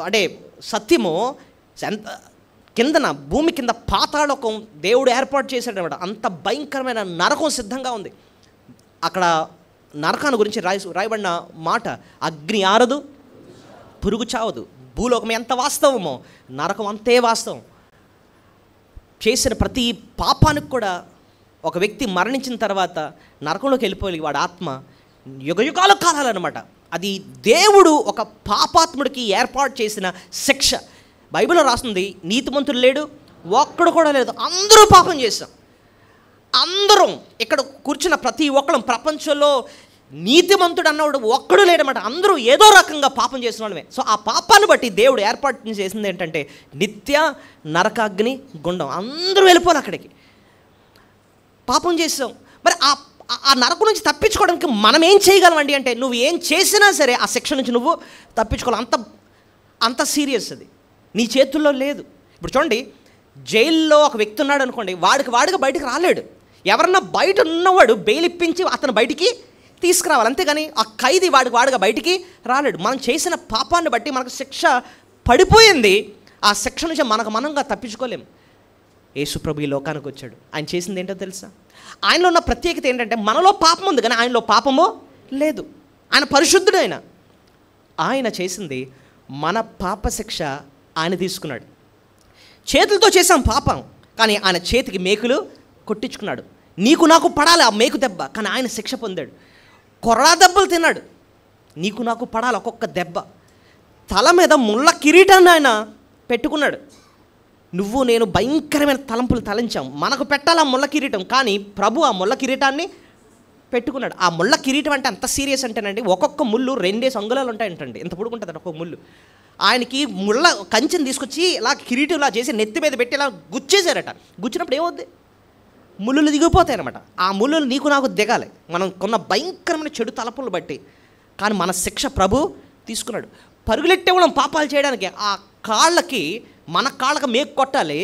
అంటే సత్యమో, ఎంత కిందన భూమి కింద పాతాళోకం దేవుడు ఏర్పాటు చేశాడనమాట. అంత భయంకరమైన నరకం సిద్ధంగా ఉంది. అక్కడ నరకాన్ని గురించి రాయబడిన మాట, అగ్ని ఆరదు, పురుగు చావదు. భూలోకం ఎంత వాస్తవమో నరకం అంతే వాస్తవం. చేసిన ప్రతి పాపానికి కూడా ఒక వ్యక్తి మరణించిన తర్వాత నరకంలోకి వెళ్ళిపోయి వాడి ఆత్మ యుగయుగాల కాలాలన్నమాట. అది దేవుడు ఒక పాపాత్ముడికి ఏర్పాటు చేసిన శిక్ష. బైబిల్లో రాస్తుంది, నీతిమంతుడు లేడు, ఒక్కడు కూడా లేదు, అందరూ పాపం చేశాం. అందరం ఇక్కడ కూర్చున్న ప్రతి ఒక్కరం ప్రపంచంలో నీతిమంతుడు అన్నవాడు ఒక్కడు లేడన్నమాట. అందరూ ఏదో రకంగా పాపం చేసిన వాళ్ళమే. సో ఆ పాపాన్ని బట్టి దేవుడు ఏర్పాటు చేసింది ఏంటంటే నిత్య నరకాగ్ని గుండం. అందరూ వెళ్ళిపోవాలి అక్కడికి. పాపం చేసాం. మరి ఆ నరకం నుంచి తప్పించుకోవడానికి మనం ఏం చేయగలమండి అంటే, నువ్వు ఏం చేసినా సరే ఆ శిక్ష నుంచి నువ్వు తప్పించుకోవాలి. అంత సీరియస్ అది, నీ చేతుల్లో లేదు. ఇప్పుడు చూడండి, జైల్లో ఒక వ్యక్తి ఉన్నాడు అనుకోండి, వాడిగా బయటకు రాలేడు. ఎవరన్నా బయట ఉన్నవాడు బెయిల్ ఇప్పించి అతను బయటికి తీసుకురావాలి, అంతేగాని ఆ ఖైదీ వాడిగా బయటికి రాలేడు. మనం చేసిన పాపాన్ని బట్టి మనకు శిక్ష పడిపోయింది. ఆ శిక్ష నుంచి మనంగా తప్పించుకోలేము. యేసు ప్రభు ఈ లోకానికి వచ్చాడు. ఆయన చేసింది ఏంటో తెలుసా? ఆయనలో ఉన్న ప్రత్యేకత ఏంటంటే, మనలో పాపం ఉంది కానీ ఆయనలో పాపమో లేదు. ఆయన పరిశుద్ధుడు. ఆయన చేసింది మన పాప శిక్ష ఆయన తీసుకున్నాడు. చేతులతో చేసాం పాపం, కానీ ఆయన చేతికి మేకులు కొట్టించుకున్నాడు. నీకు నాకు పడాలి ఆ మేకు దెబ్బ, కానీ ఆయన శిక్ష పొందాడు. కొరడా దెబ్బలు తిన్నాడు, నీకు నాకు పడాలి ఒక్కొక్క దెబ్బ. తల మీద ముళ్ళ కిరీటాన్ని ఆయన పెట్టుకున్నాడు. నువ్వు నేను భయంకరమైన తలంపులు తలంచాం, మనకు పెట్టాలి ఆ ముళ్ళ కిరీటం, కానీ ప్రభు ఆ ముళ్ళ కిరీటాన్ని పెట్టుకున్నాడు. ఆ ముళ్ళ కిరీటం అంటే అంత సీరియస్ అంటేనండి, ఒక్కొక్క ముళ్ళు 2 అంగుళాలు ఉంటాయంటండి, ఎంత పొడుగుంటుంది ఒక్కొక్క ముళ్ళు. ఆయనకి ముళ్ళ కంచెని తీసుకొచ్చి ఇలా కిరీటంలా చేసి నెత్తి మీద పెట్టి ఇలా గుచ్చేశారట. గుచ్చినప్పుడు ఏమవుద్ది? ముళ్ళులు దిగిపోతాయి అనమాట. ఆ ముళ్ళులు నీకు నాకు దిగాలి మనం కొన్న భయంకరమైన చెడు తలపులు బట్టి. కానీ మన శిక్ష ప్రభు తీసుకున్నాడు. పరుగులెట్టేవాళ్ళం పాపాలు చేయడానికి, ఆ కాళ్ళకి మన కాళ్ళకి మేకు కొట్టాలి.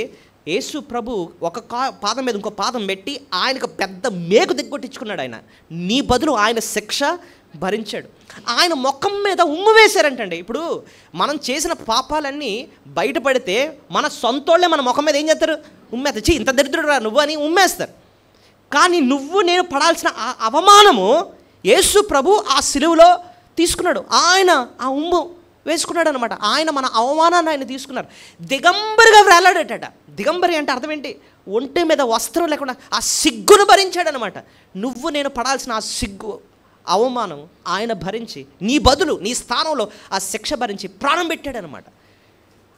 యేసు ప్రభు ఒక పాదం మీద ఇంకో పాదం పెట్టి ఆయనకు పెద్ద మేకు దిగ్గొట్టించుకున్నాడు. ఆయన నీ బదులు ఆయన శిక్ష భరించాడు. ఆయన ముఖం మీద ఉమ్ము వేశారంటండి. ఇప్పుడు మనం చేసిన పాపాలన్నీ బయటపడితే మన సొంతోళ్ళే మన ముఖం మీద ఏం చేస్తారు? ఉమ్మేస్తారు. చీ ఇంత దరిద్రుడు రా నువ్వు అని ఉమ్మేస్తారు. కానీ నువ్వు నేను పడాల్సిన ఆ అవమానము యేసు ప్రభు ఆ సిలువలో తీసుకున్నాడు. ఆయన ఆ ఉమ్ము వేసుకున్నాడు అనమాట. ఆయన మన అవమానాన్ని ఆయన తీసుకున్నారు. దిగంబరిగా వేలాడేటట. దిగంబరి అంటే అర్థం ఏంటి? ఒంటి మీద వస్త్రం లేకుండా ఆ సిగ్గును భరించాడు అనమాట. నువ్వు నేను పడాల్సిన ఆ సిగ్గు అవమానం ఆయన భరించి నీ బదులు నీ స్థానంలో ఆ శిక్ష భరించి ప్రాణం పెట్టాడు అనమాట.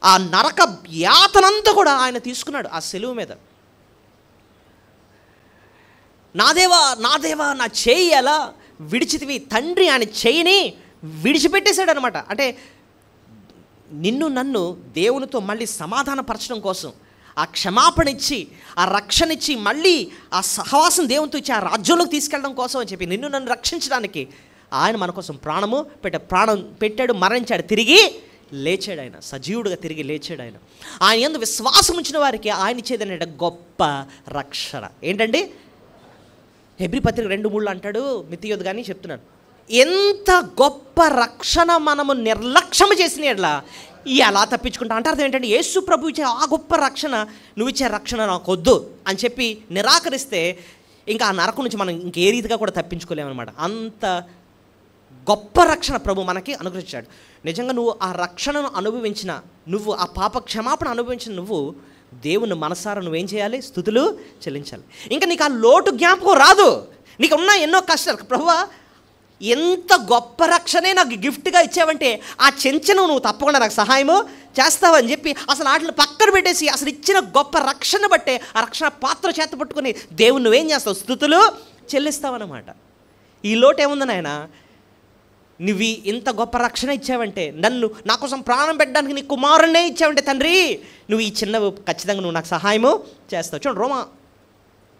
ఆ నరక యాతనంతా కూడా ఆయన తీసుకున్నాడు ఆ సిలువ మీద. నా దేవా నా దేవా నా చేయి ఎలా విడిచితివి? తండ్రి ఆయన చేయిని విడిచిపెట్టేశాడు అనమాట. అంటే నిన్ను నన్ను దేవునితో మళ్ళీ సమాధానపరచడం కోసం, ఆ క్షమాపణ ఇచ్చి ఆ రక్షణ ఇచ్చి మళ్ళీ ఆ సహవాసం దేవునితో ఇచ్చి ఆ రాజ్యంలోకి తీసుకెళ్ళడం కోసం అని చెప్పి నిన్ను నన్ను రక్షించడానికి ఆయన మన కోసం ప్రాణం పెట్టాడు, మరణించాడు, తిరిగి లేచాడు. ఆయన సజీవుడుగా తిరిగి లేచాడు. ఆయన యందు విశ్వాసం ఉంచిన వారికి ఆయన ఇచ్చేది గొప్ప రక్షణ. ఏంటండి? హెబ్రీ పత్రిక 2:3 అంటాడు, మితియొద్దు కానీ చెప్తున్నాను, ఎంత గొప్ప రక్షణ మనము నిర్లక్ష్యం చేసిన ఎట్లా ఎలా తప్పించుకుంటా అంటే అర్థం ఏంటంటే, యేసు ప్రభు ఇచ్చే ఆ గొప్ప రక్షణ, నువ్వు ఇచ్చే రక్షణ నాకు వద్దు అని చెప్పి నిరాకరిస్తే ఇంకా ఆ నరకం నుంచి మనం ఇంకే రీతిగా కూడా తప్పించుకోలేమన్నమాట. అంత గొప్ప రక్షణ ప్రభు మనకి అనుగ్రహించాడు. నిజంగా నువ్వు ఆ రక్షణను అనుభవించిన, నువ్వు ఆ పాప క్షమాపణ అనుభవించిన నువ్వు దేవుని మనసారా నువ్వేం చేయాలి? స్తుతులు చెల్లించాలి. ఇంకా నీకు ఆ లోటు జ్ఞాపకం రాదు. నీకు ఉన్న ఎన్నో కష్టాలు, ప్రభువా ఎంత గొప్ప రక్షణే నాకు గిఫ్ట్గా ఇచ్చావంటే ఆ చెంచను నువ్వు తప్పకుండా నాకు సహాయము చేస్తావని చెప్పి అసలు వాటిని పక్కన పెట్టేసి అసలు ఇచ్చిన గొప్ప రక్షణ బట్టే ఆ రక్షణ పాత్ర చేత పట్టుకుని దేవుని నువ్వేం చేస్తావు? స్తుతులు చెల్లిస్తావన్నమాట. ఈ లోటు ఏముంది నాయన? నువ్వు ఇంత గొప్ప రక్షణ ఇచ్చావంటే, నన్ను నా కోసం ప్రాణం పెట్టడానికి నీ కుమారుణ్ణే ఇచ్చావంటే తండ్రి, నువ్వు ఈ చిన్న ఖచ్చితంగా నువ్వు నాకు సహాయము చేస్తావు. చూడండి, రోమా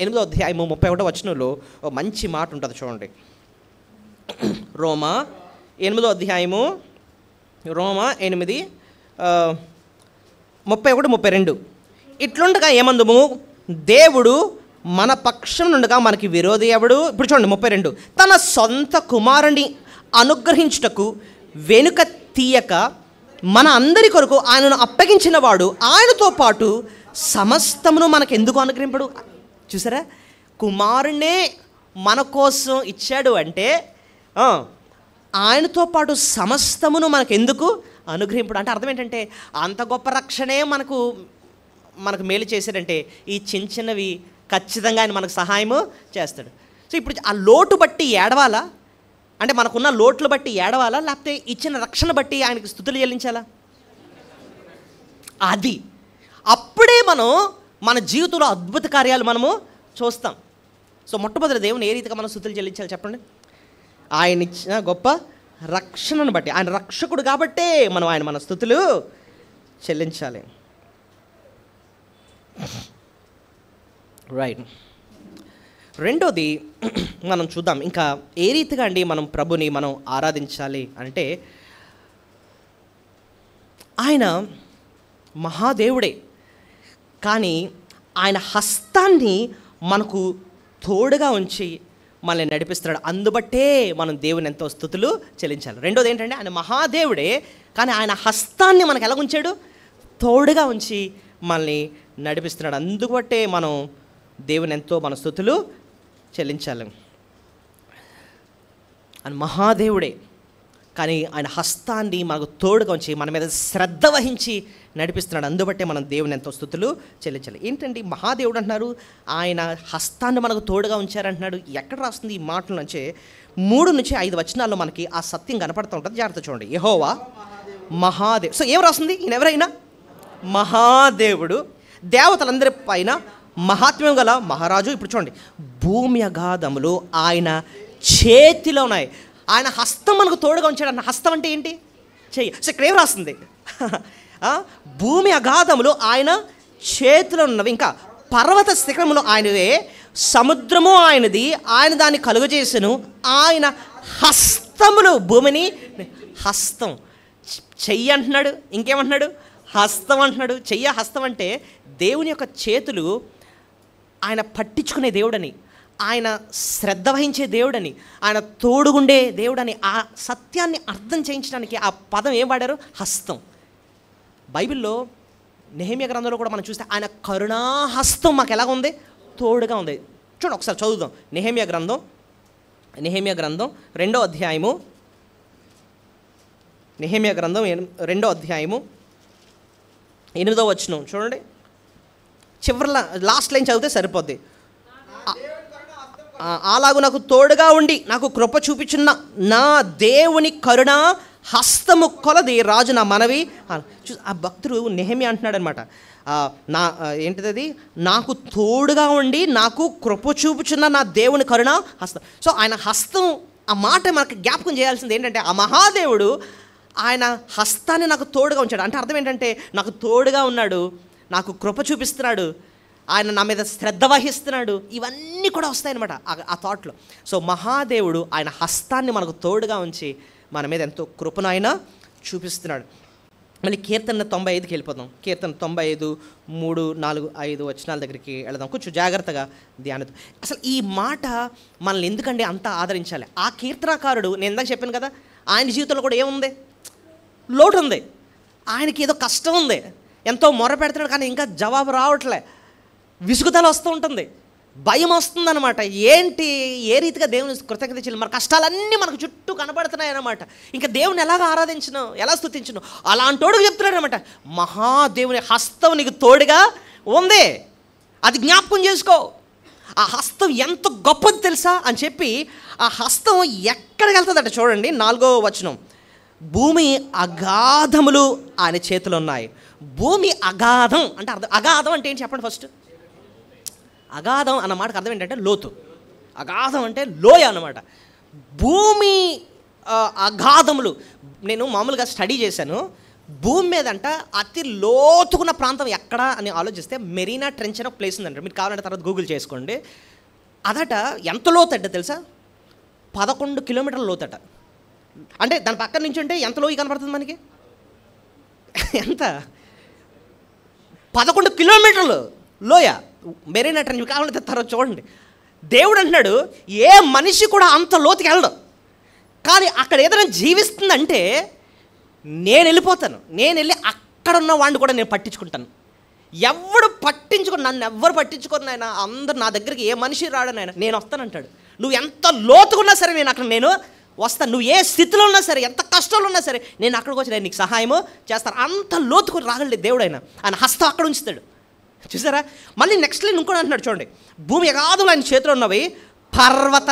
8:31 మంచి మాట ఉంటుంది చూడండి. రోమా 8:31 ఇట్లుండగా ఏమందుము? దేవుడు మన పక్షం నుండగా మనకి విరోధి ఎవడు? ఇప్పుడు చూడండి 32, తన సొంత కుమారుని అనుగ్రహించుటకు వెనుక తీయక మన అందరి కొరకు ఆయనను అప్పగించిన వాడు ఆయనతో పాటు సమస్తమును మనకు ఎందుకు అనుగ్రహింపడు? చూసారా, కుమారుణ్ణే మన కోసం ఇచ్చాడు అంటే ఆయనతో పాటు సమస్తమును మనకు ఎందుకు అనుగ్రహింపడు అంటే అర్థం ఏంటంటే, అంత గొప్ప రక్షణే మనకు మేలు చేశాడంటే ఈ చిన్న చిన్నవి ఖచ్చితంగా ఆయన మనకు సహాయము చేస్తాడు. సో ఇప్పుడు ఆ లోటు బట్టి ఏడవాలా అంటే, మనకున్న లోట్లు బట్టి ఏడవాలా, లేకపోతే ఇచ్చిన రక్షణ బట్టి ఆయనకు స్తుతులు చెల్లించాలా? అది అప్పుడే మనం మన జీవితంలో అద్భుత కార్యాలు మనము చూస్తాం. సో మొట్టమొదటి దేవుని ఏ రీతిగా మనం స్తుతులు చెల్లించాలి చెప్పండి? ఆయన ఇచ్చిన గొప్ప రక్షణను బట్టి, ఆయన రక్షకుడు కాబట్టే మనం మన స్తుతులు చెల్లించాలి. రైట్. రెండోది మనం చూద్దాం, ఇంకా ఏ రీతిగా అండి మనం ప్రభుని మనం ఆరాధించాలి అంటే, ఆయన మహాదేవుడే, కానీ ఆయన హస్తాన్ని మనకు తోడుగా ఉంచి మనల్ని నడిపిస్తున్నాడు. అందుబట్టే మనం దేవుని ఎంతో స్తుతులు చెల్లించాలి. రెండోది ఏంటంటే, ఆయన మహాదేవుడే, కానీ ఆయన హస్తాన్ని మనకు ఎలా ఉంచాడు? తోడుగా ఉంచి మనల్ని నడిపిస్తున్నాడు. అందుబట్టే మనం దేవుని ఎంతో మన స్తుతులు చెల్లించాలి. ఆయన మహాదేవుడే, కానీ ఆయన హస్తాన్ని మనకు తోడుగా ఉంచి మన మీద శ్రద్ధ వహించి నడిపిస్తున్నాడు. అందుబట్టే మనం దేవుని ఎంతో స్తుతులు చెల్లించాలి. ఏంటండి మహాదేవుడు అంటున్నారు, ఆయన హస్తాన్ని మనకు తోడుగా ఉంచారంటున్నాడు. ఎక్కడ రాస్తుంది ఈ మాటల నుంచి? 3 నుంచి 5 వచనాల్లో మనకి ఆ సత్యం కనపడుతూ ఉంటుంది. జాగ్రత్త చూడండి. యెహోవా మహాదేవ్. సో ఏం రాస్తుంది? ఈయన ఎవరైనా మహాదేవుడు, దేవతలందరి పైన మహాత్మ్యం గల మహారాజు. ఇప్పుడు చూడండి, భూమి అగాధములు ఆయన చేతిలో ఉన్నాయి. ఆయన హస్తం మనకు తోడుగా ఉంచాడు అన్న. హస్తం అంటే ఏంటి? చెయ్యి. సో ఇక్కడ ఏం రాస్తుంది? భూమి అగాధములు ఆయన చేతిలో ఉన్నవి, ఇంకా పర్వత శిఖరములు ఆయనవే, సముద్రము ఆయనది, ఆయన దాన్ని కలుగజేసెను, ఆయన హస్తములు భూమిని. హస్తం, చెయ్యి అంటున్నాడు, ఇంకేమంటున్నాడు? హస్తం అంటున్నాడు. చెయ్య హస్తం అంటే దేవుని యొక్క చేతులు ఆయన పట్టించుకునే దేవుడని, ఆయన శ్రద్ధ వహించే దేవుడని, ఆయన తోడుగుండే దేవుడని, ఆ సత్యాన్ని అర్థం చేయించడానికి ఆ పదం ఏం వాడారు? హస్తం. బైబిల్లో నెహెమ్యా గ్రంథంలో కూడా మనం చూస్తే ఆయన కరుణాహస్తం మాకు ఎలాగ ఉంది? తోడుగా ఉంది. చూడండి ఒకసారి చదువుదాం. నెహెమ్యా గ్రంథం 2వ అధ్యాయము. నెహెమ్యా గ్రంథం 2వ అధ్యాయము 8వ వచనం చూడండి. చివరిలో లాస్ట్ లైన్ చదివితే సరిపోద్ది. అలాగూ నాకు తోడుగా ఉండి నాకు కృప చూపించున్న నా దేవుని కరుణ హస్తము కొలది రాజు నా మనవి. ఆ భక్తుడు నెహెమ్యా అంటున్నాడు అనమాట, నా ఏంటిది, నాకు తోడుగా ఉండి నాకు కృప చూపుచున్న నా దేవుని కరుణ హస్తం. సో ఆయన హస్తం, ఆ మాట మనకు జ్ఞాపకం చేయాల్సింది ఏంటంటే, ఆ మహాదేవుడు ఆయన హస్తాన్ని నాకు తోడుగా ఉంచాడు. అంటే అర్థం ఏంటంటే, నాకు తోడుగా ఉన్నాడు, నాకు కృప చూపిస్తున్నాడు, ఆయన నా మీద శ్రద్ధ వహిస్తున్నాడు. ఇవన్నీ కూడా వస్తాయన్నమాట ఆ థాట్లో. సో మహాదేవుడు ఆయన హస్తాన్ని మనకు తోడుగా ఉంచి మన మీద ఎంతో కృపను ఆయన చూపిస్తున్నాడు. మళ్ళీ కీర్తన 95కి వెళ్ళిపోదాం. కీర్తన 95 3, 4, 5 వచనాల దగ్గరికి వెళదాం. కొంచెం జాగ్రత్తగా ధ్యానంతో. అసలు ఈ మాట మనల్ని ఎందుకండి అంత ఆదరించాలి? ఆ కీర్తనాకారుడు, నేను ఇందాక చెప్పాను కదా, ఆయన జీవితంలో కూడా ఏముంది? లోటు ఉంది. ఆయనకి ఏదో కష్టం ఉంది, ఎంతో మొర పెడుతున్నాడు, కానీ ఇంకా జవాబు రావట్లే. విసుగుదల వస్తూ ఉంటుంది, భయం వస్తుందన్నమాట. ఏంటి, ఏ రీతిగా దేవుని కృతజ్ఞత చేయాలి? మన కష్టాలన్నీ మనకు చుట్టూ కనబడుతున్నాయి అన్నమాట. ఇంకా దేవుని ఎలాగ ఆరాధించను, ఎలా స్తుతించను? అలాంటోడుకు చెప్తున్నాడు అనమాట, మహాదేవుని హస్తం నీకు తోడుగా ఉంది, అది జ్ఞాపకం చేసుకో. ఆ హస్తం ఎంత గొప్పది తెలుసా అని చెప్పి, ఆ హస్తం ఎక్కడికి వెళ్తుందట చూడండి. 4వ వచనం, భూమి అగాధములు ఆయన చేతులు ఉన్నాయి. భూమి అగాధం అంటే అర్థం, అగాధం అంటే ఏంటి చెప్పండి ఫస్ట్? అగాధం అన్న మాటకు అర్థం ఏంటంటే లోతు. అగాధం అంటే లోయ అన్నమాట. భూమి అగాధములు. నేను మామూలుగా స్టడీ చేశాను. భూమి మీదంట అతి లోతుకున్న ప్రాంతం ఎక్కడ అని ఆలోచిస్తే మెరీనా ట్రెంచ్ అని ఒక ప్లేస్ ఉందంట. మీరు కావాలంటే తర్వాత గూగుల్ చేసుకోండి. అదట ఎంత లోతు అంటే తెలుసా? 11 కిలోమీటర్ల లోతట. అంటే దాని పక్కన నుంచి ఉంటే ఎంత లోయ కనపడుతుంది మనకి? ఎంత? 11 కిలోమీటర్లు లోయ మెరీనా ట్రెంచ్. కావాలంటే తర్వాత చూడండి. దేవుడు అంటున్నాడు, ఏ మనిషి కూడా అంత లోతుకి వెళ్ళడు, కానీ అక్కడ ఏదైనా జీవిస్తుందంటే నేను వెళ్ళిపోతాను. నేను వెళ్ళి అక్కడ ఉన్న వాడిని కూడా నేను పట్టించుకుంటాను. ఎవడు పట్టించుకుని, నన్ను ఎవ్వరు పట్టించుకొని నాయన, అందరు నా దగ్గరికి ఏ మనిషి రాడు నాయన, నేను వస్తానంటాడు. నువ్వు ఎంత లోతుకున్నా సరే నేను అక్కడ నేను వస్తాను. నువ్వు ఏ స్థితిలో ఉన్నా సరే, ఎంత కష్టంలో ఉన్నా సరే, నేను అక్కడికి వచ్చి నేను నీకు సహాయము చేస్తాను. అంత లోతుకుని రాగలడు దేవుడు. ఆయన హస్తం అక్కడ ఉంచుతాడు. చూసారా? మళ్ళీ నెక్స్ట్ లైన్ ఇంకోటి అంటున్నాడు చూడండి, భూమి అగాధములు ఆయన చేతిలో ఉన్నవి, పర్వత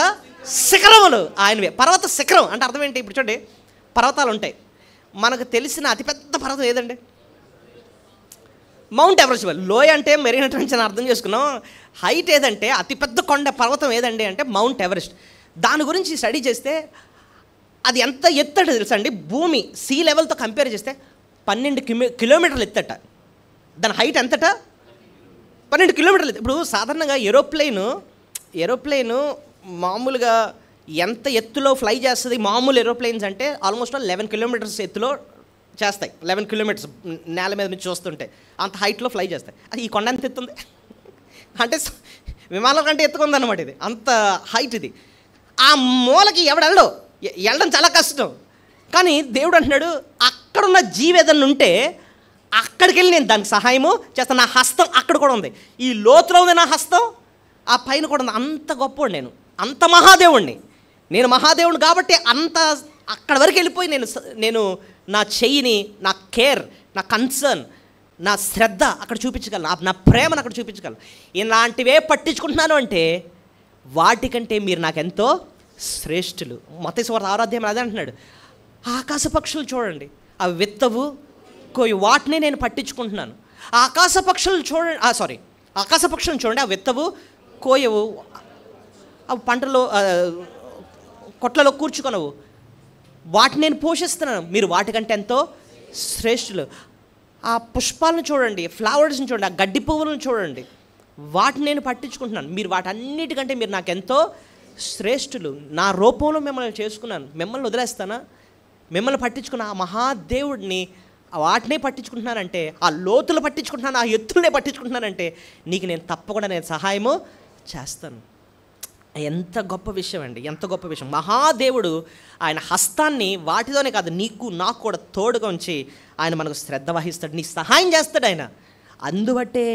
శిఖరములు ఆయనవే. పర్వత శిఖరం అంటే అర్థం ఏంటి? ఇప్పుడు చూడండి, పర్వతాలు ఉంటాయి. మనకు తెలిసిన అతిపెద్ద పర్వతం ఏదండి? Mount Everest. లోయ అంటే మెరీనా ట్రెంచ్ అని అర్థం చేసుకున్నాం. హైట్ ఏదంటే, అతిపెద్ద కొండ పర్వతం ఏదండి అంటే మౌంట్ ఎవరెస్ట్. దాని గురించి స్టడీ చేస్తే అది ఎంత ఎత్తట తెలుసా అండి? భూమి సీ లెవెల్తో కంపేర్ చేస్తే 12 కిలోమీటర్లు ఎత్తట. దాని హైట్ ఎంతట? 12 కిలోమీటర్లు. ఇప్పుడు సాధారణంగా ఏరోప్లేను మామూలుగా ఎంత ఎత్తులో ఫ్లై చేస్తుంది? మామూలు ఏరోప్లేన్స్ అంటే ఆల్మోస్ట్ 11 కిలోమీటర్స్ ఎత్తులో చేస్తాయి. 11 కిలోమీటర్స్ నేల మీద నుంచి చూస్తుంటే అంత హైట్లో ఫ్లై చేస్తాయి. అది ఈ కొండ ఎంత ఎత్తుంది అంటే విమానం కంటే ఎత్తుకుందన్నమాట. ఇది అంత హైట్. ఇది ఆ మూలకి వెళ్ళడం చాలా కష్టం. కానీ దేవుడు అంటున్నాడు, అక్కడున్న జీవి ఏదన్నా ఉంటే అక్కడికి వెళ్ళి నేను దానికి సహాయము చేస్తాను. నా హస్తం అక్కడ కూడా ఉంది. ఈ లోతులో ఉంది నా హస్తం, ఆ పైన కూడా ఉంది. అంత గొప్పవాడు నేను, అంత మహాదేవుణ్ణి నేను. మహాదేవుడు కాబట్టి అంత అక్కడ వరకు వెళ్ళిపోయి నేను నా చెయ్యిని, నా కేర్, నా కన్సర్న్, నా శ్రద్ధ అక్కడ చూపించగలను, నా ప్రేమను అక్కడ చూపించగలను. ఇలాంటివే పట్టించుకుంటున్నాను అంటే వాటికంటే మీరు నాకెంతో శ్రేష్ఠులు. మత్తయి సువార్త 6వ అధ్యాయం అదే అంటున్నాడు. ఆకాశ పక్షులు చూడండి, అవి విత్తవు కోయి, వాటిని నేను పట్టించుకుంటున్నాను. ఆకాశ పక్షులను చూడండి, అవి విత్తవు కోయవు, అవి పంటలో కొట్లలో కూర్చుకొనవు, వాటిని నేను పోషిస్తున్నాను, మీరు వాటికంటే ఎంతో శ్రేష్ఠులు. ఆ పుష్పాలను చూడండి, ఫ్లవర్స్ని చూడండి, ఆ గడ్డి పువ్వులను చూడండి, వాటిని నేను పట్టించుకుంటున్నాను, మీరు వాటన్నిటికంటే మీరు నాకెంతో శ్రేష్ఠులు. నా రూపంలో మిమ్మల్ని చేసుకున్నాను, మిమ్మల్ని వదిలేస్తానా? మిమ్మల్ని పట్టించుకున్న ఆ మహాదేవుడిని, వాటినే పట్టించుకుంటున్నానంటే, ఆ లోతులు పట్టించుకుంటున్నాను, ఆ ఎత్తులనే పట్టించుకుంటున్నానంటే నీకు నేను తప్పకుండా సహాయము చేస్తాను. ఎంత గొప్ప విషయం అండి, ఎంత గొప్ప విషయం. మహాదేవుడు ఆయన హస్తాన్ని వాటితోనే కాదు, నీకు నాకు కూడా తోడుగా ఉంచి ఆయన మనకు శ్రద్ధ వహిస్తాడు, నీకు సహాయం చేస్తాడు ఆయన. అందుబట్టే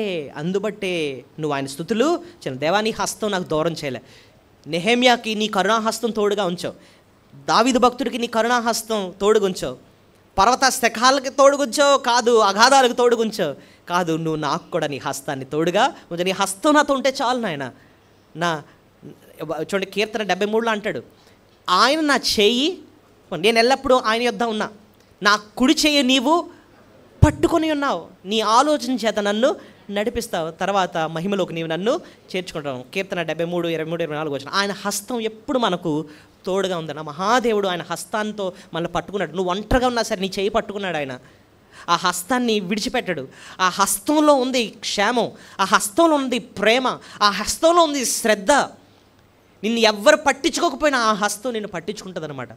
నువ్వు ఆయన స్తుతులు చిన్న దేవా, నీ హస్తం నాకు దూరం చేయలే. నెహెమ్యాకి నీ కరుణాహస్తం తోడుగా ఉంచావు, దావీదు భక్తుడికి నీ కరుణాహస్తం తోడుగా ఉంచావు, పర్వత శఖాలకి తోడుగుంచావు కాదు, అగాధాలకు తోడుగుంచావు కాదు, నువ్వు నాకు కూడా నీ హస్తాన్ని తోడుగా ఉంచు. నీ హస్తం నాతో ఉంటే చాలు నాయన. చూడండి, కీర్తన 73లో అంటాడు, ఆయన నా చెయ్యి, నేను ఎల్లప్పుడూ ఆయన యొద్ద ఉన్నా, నా కుడి చెయ్యి నీవు పట్టుకొని ఉన్నావు, నీ ఆలోచన చేత నన్ను నడిపిస్తావు, తర్వాత మహిమలోకి నీవు నన్ను చేర్చుకుంటావు. కీర్తన 73, 23, 24 వచ్చిన ఆయన హస్తం ఎప్పుడు మనకు తోడుగా ఉందన్న. మహాదేవుడు ఆయన హస్తాంతో మనల్ని పట్టుకున్నాడు. నువ్వు ఒంటరిగా ఉన్నా సరే నీ చేయి పట్టుకున్నాడు ఆయన. ఆ హస్తాన్ని విడిచిపెట్టాడు. ఆ హస్తంలో ఉంది క్షేమం, ఆ హస్తంలో ఉంది ప్రేమ, ఆ హస్తంలో ఉంది శ్రద్ధ. నిన్ను ఎవ్వరు పట్టించుకోకపోయినా ఆ హస్తం నిన్ను పట్టించుకుంటుంది అనమాట.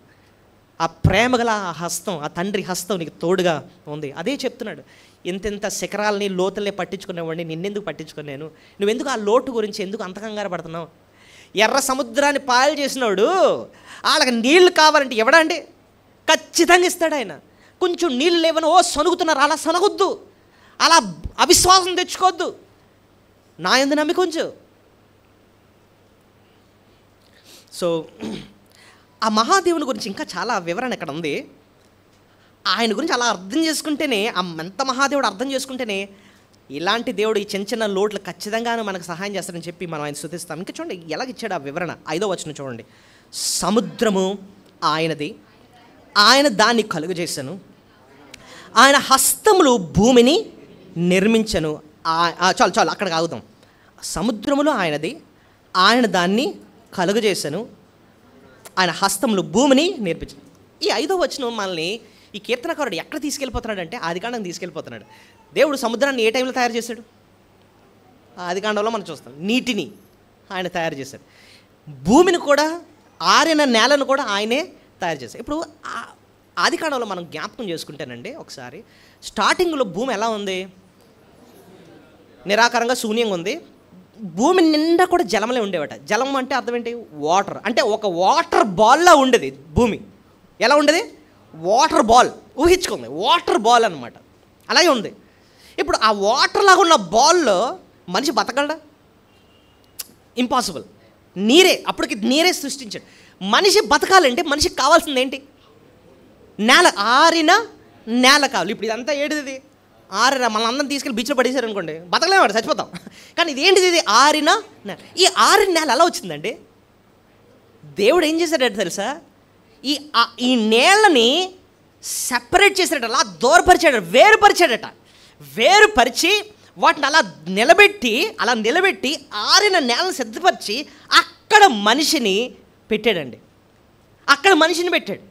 ఆ ప్రేమ గల ఆ హస్తం, ఆ తండ్రి హస్తం నీకు తోడుగా ఉంది. అదే చెప్తున్నాడు, ఇంత శిఖరాలని లోతుల్ని పట్టించుకునేవాడిని నిన్నెందుకు పట్టించుకున్నాను? నువ్వెందుకు ఆ లోటు గురించి ఎందుకు అంత కంగారు పడుతున్నావు? ఎర్ర సముద్రాన్ని పాయలు చేసినాడు, వాళ్ళకి నీళ్లు కావాలంటే ఎవడా అండి? ఖచ్చితంగా ఇస్తాడు ఆయన. కొంచెం నీళ్ళు లేవని సనుగుతున్నారు, అలా సనగొద్దు, అలా అవిశ్వాసం తెచ్చుకోవద్దు, నా యందు నమ్మిక ఉంచు. సో ఆ మహాదేవుని గురించి ఇంకా చాలా వివరణ ఇక్కడ ఉంది. ఆయన గురించి అలా అర్థం చేసుకుంటేనే, ఎంత మహాదేవుడు అర్థం చేసుకుంటేనే ఇలాంటి దేవుడు ఈ చిన్న చిన్న లోట్లు ఖచ్చితంగా మనకు సహాయం చేస్తారని చెప్పి మనం ఆయన స్తుతిస్తాం. ఇంకా చూడండి ఎలాగిచ్చాడు ఆ వివరణ. 5వ వచనం చూడండి. సముద్రము ఆయనది, ఆయన దాన్ని కలుగజేసెను, ఆయన హస్తములు భూమిని నిర్మించను. చాలు అక్కడికి ఆగుదాం. సముద్రములు ఆయనది, ఆయన దాన్ని కలుగజేసెను, ఆయన హస్తములు భూమిని నిర్మించను. ఈ 5వ వచనం మనల్ని ఈ కీర్తనకారుడు ఎక్కడ తీసుకెళ్ళిపోతున్నాడు అంటే ఆదికాండం తీసుకెళ్ళిపోతున్నాడు. దేవుడు సముద్రాన్ని ఏ టైంలో తయారు చేశాడు? ఆదికాండంలో మనం చూస్తాం. నీటిని ఆయన తయారు చేశాడు, భూమిని కూడా, ఆరిన నేలను కూడా ఆయనే తయారు చేశాడు. ఇప్పుడు ఆదికాండంలో మనం జ్ఞాపకం చేసుకుంటేనండి ఒకసారి, స్టార్టింగ్లో భూమి ఎలా ఉంది? నిరాకారంగా శూన్యంగా ఉంది. భూమి నిండా కూడా జలమలే ఉండేవట. జలం అంటే అర్థం ఏంటి? వాటర్. అంటే ఒక వాటర్ బాల్లా ఉండేది భూమి. ఎలా ఉండేది? Water ball. ఊహించుకోండి, వాటర్ బాల్ అనమాట. అలాగే ఉంది. ఇప్పుడు ఆ వాటర్ లాగా ఉన్న బాల్లో మనిషి బతకగలడా? ఇంపాసిబుల్. అప్పటికి నీరే సృష్టించాడు. మనిషి బతకాలంటే మనిషికి కావాల్సింది ఏంటి? నేల, ఆరిన నేల కావాలి. ఇప్పుడు ఇదంతా ఏడిది? ఆరిన, మన అందరం తీసుకెళ్ళి బీచ్లో పడేశారు అనుకోండి, బతకలేవాడు, చచ్చిపోతాం. కానీ ఇది ఏంటిది? ఇది ఆరిన నేల. ఈ ఆరిన నేల ఎలా వచ్చిందండి? దేవుడు ఏం చేశాడట తెలుసా? ఈ నేలని సెపరేట్ చేశాడట, అలా దూరపరిచాడట, వేరుపరిచాడట. వేరుపరిచి వాటిని అలా నిలబెట్టి ఆరిన నేలను సిద్ధపరిచి అక్కడ మనిషిని పెట్టాడండి. అక్కడ మనిషిని పెట్టాడు.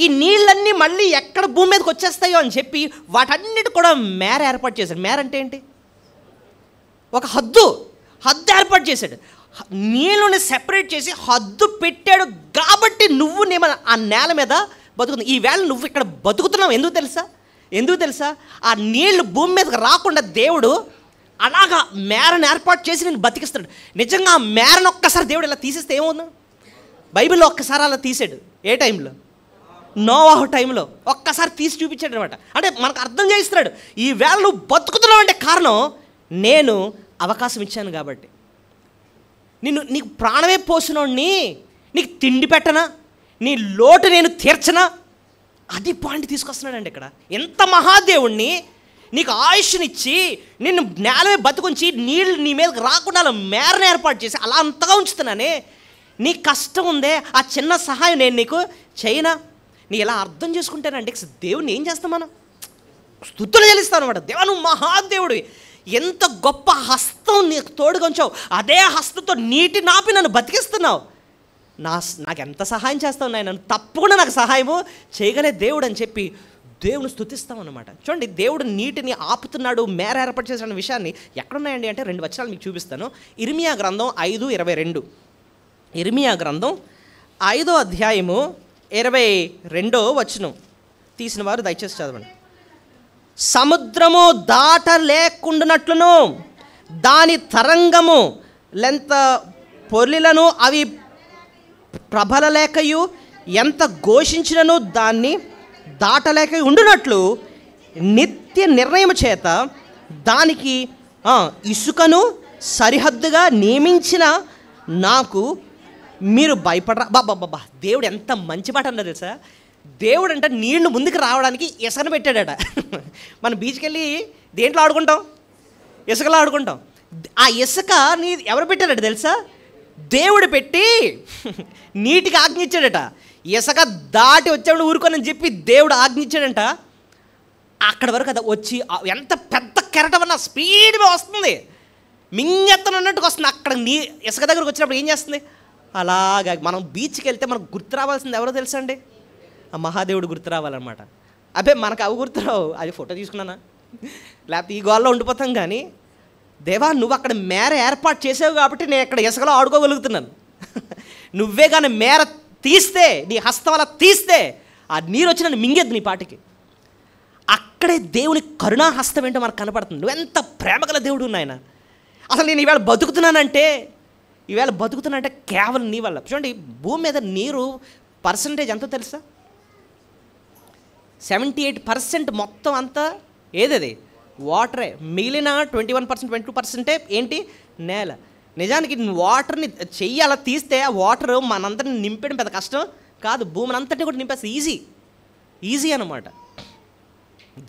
ఈ నీళ్ళన్నీ మళ్ళీ ఎక్కడ భూమి మీదకి వచ్చేస్తాయో అని చెప్పి వాటన్నిటి కూడా మేర ఏర్పాటు చేశాడు. మేర అంటే ఏంటి? ఒక హద్దు ఏర్పాటు చేశాడు. నీళ్ళని సెపరేట్ చేసి హద్దు పెట్టాడు. కాబట్టి నువ్వు ఆ నేల మీద బతుకుతున్నావు. ఈవేళ నువ్వు ఇక్కడ బతుకుతున్నావు. ఎందుకు తెలుసా? ఆ నీళ్లు భూమి మీదకి రాకుండా దేవుడు అలాగా మేరను ఏర్పాటు చేసి నేను బతికిస్తాడు. నిజంగా ఆ మేరను ఒక్కసారి దేవుడు ఇలా తీసేస్తే ఏమవుతుంది? బైబిల్లో ఒక్కసారి అలా తీసాడు. ఏ టైంలో? నోవాహు టైంలో ఒక్కసారి తీసి చూపించాడు అనమాట. అంటే మనకు అర్థం చేయిస్తున్నాడు, ఈవేళ నువ్వు బతుకుతున్నావు అంటే కారణం నేను అవకాశం ఇచ్చాను కాబట్టి. నీకు ప్రాణమే పోసినోడిని నీకు తిండి పెట్టనా? నీ లోటు నేను తీర్చనా? అది పాయింట్ తీసుకొస్తున్నాడండి ఇక్కడ. ఎంత మహాదేవుణ్ణి, నీకు ఆయుష్నిచ్చి నిన్ను నేలమే బతుకుంచి నీళ్ళు నీ మీదకి రాకుండా అలా మేరను ఏర్పాటు చేసి అలా అంతగా ఉంచుతున్నానే, నీ కష్టం ఉందే, ఆ చిన్న సహాయం నేను నీకు చేయనా? నీ ఇలా అర్థం చేసుకుంటానండి దేవుడిని ఏం చేస్తాం మనం? స్తుతులు చెల్లిస్తాను అనమాట. దేవా నువ్వు మహాదేవుడివి, ఎంత గొప్ప హస్తం నీకు తోడుగా ఉంచావు, అదే హస్తంతో నీటి నాపి నన్ను బతికిస్తున్నావు, నాకు ఎంత సహాయం చేస్తావు నాయన, నన్ను తప్పకుండా నాకు సహాయము చేయగలే దేవుడు అని చెప్పి దేవుని స్తుతిస్తాం అన్నమాట. చూడండి, దేవుడు నీటిని ఆపుతున్నాడు, మేర ఏర్పాటు చేసిన విషయాన్ని ఎక్కడున్నాయండి అంటే 2 వచనాలు మీకు చూపిస్తాను. ఇర్మియా గ్రంథం 5:22. ఇర్మియా గ్రంథం 5వ అధ్యాయము 22వ వచనం తీసిన వారు దయచేసి చదవండి. సముద్రము దాటలేకుండానట్లును దాని తరంగము లెంత పొర్లిలను అవి ప్రబలలేకయు ఎంత ఘోషించినను దాన్ని దాటలేక ఉండునట్లు నిత్య నిర్ణయం చేత దానికి ఇసుకను సరిహద్దుగా నియమించిన నాకు మీరు భయపడరా. బాబా దేవుడు ఎంత మంచి మాట అన్నారు తెలుసా? దేవుడు అంటే నీళ్లు ముందుకు రావడానికి ఇసుకను పెట్టాడట. మనం బీచ్కి వెళ్ళి దేంట్లో ఆడుకుంటాం? ఇసుకలో ఆడుకుంటాం. ఆ ఇసుక ఎవరు పెట్టారట తెలుసా? దేవుడు పెట్టి నీటికి ఆజ్ఞించాడట. ఇసుక దాటి వచ్చాడు ఊరుకోనని చెప్పి దేవుడు ఆజ్ఞించాడంట. అక్కడ వరకు అది వచ్చి ఎంత పెద్ద కెరటం అన్న స్పీడ్గా వస్తుంది, మింగెత్తనన్నట్టుగా వస్తుంది. అక్కడ ఇసుక దగ్గరకు వచ్చినప్పుడు ఏం చేస్తుంది? అలాగా మనం బీచ్కి వెళ్తే మనకు గుర్తు రావాల్సింది ఎవరో తెలుసా అండి? ఆ మహాదేవుడు గుర్తు రావాలన్నమాట. అబ్బే మనకు అవి గుర్తురావు, అది ఫోటో తీసుకున్నానా లేకపోతే ఈ గోల్లో ఉండిపోతాం. కానీ దేవా నువ్వు అక్కడ మేర ఏర్పాటు చేసావు కాబట్టి నేను ఇక్కడ ఇసుకలో ఆడుకోగలుగుతున్నాను. నువ్వే కానీ మేర తీస్తే, నీ హస్తం అలా తీస్తే ఆ నీరు వచ్చి నన్ను మింగేది నీ పాటికి. అక్కడే దేవుని కరుణా హస్తం ఏంటో మనకు కనపడుతుంది. నువ్వెంత ప్రేమగల దేవుడు నాయన. అసలు నేను ఈవేళ బతుకుతున్నానంటే కేవలం నీ వల్ల. చూడండి, భూమి మీద నీరు పర్సంటేజ్ ఎంతో తెలుసా? 78% మొత్తం అంతా ఏదది? వాటరే. మిగిలిన 21%, 22% ఏంటి? నేల. నిజానికి వాటర్ని చెయ్యి అలా తీస్తే ఆ వాటర్ మనందరిని నింపడం పెద్ద కష్టం కాదు, భూమిని అంతటిని కూడా నింపేస్తే ఈజీ అన్నమాట.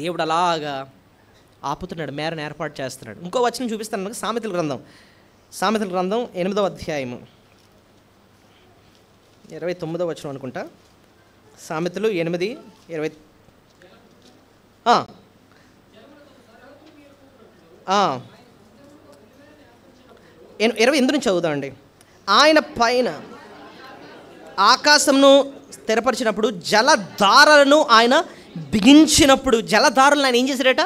దేవుడు అలాగా ఆపుతున్నాడు, మేరను ఏర్పాటు చేస్తున్నాడు. ఇంకో వచనం చూపిస్తాను. సామెతల గ్రంథం 8వ అధ్యాయము 29వ వచనం అనుకుంటా. సామెతలు 8:20. నుంచి చదువుదామండి. ఆయన పైన ఆకాశంను స్థిరపరిచినప్పుడు జలధారలను ఆయన బిగించినప్పుడు, జలధారలను ఆయన ఏం చేశాడట?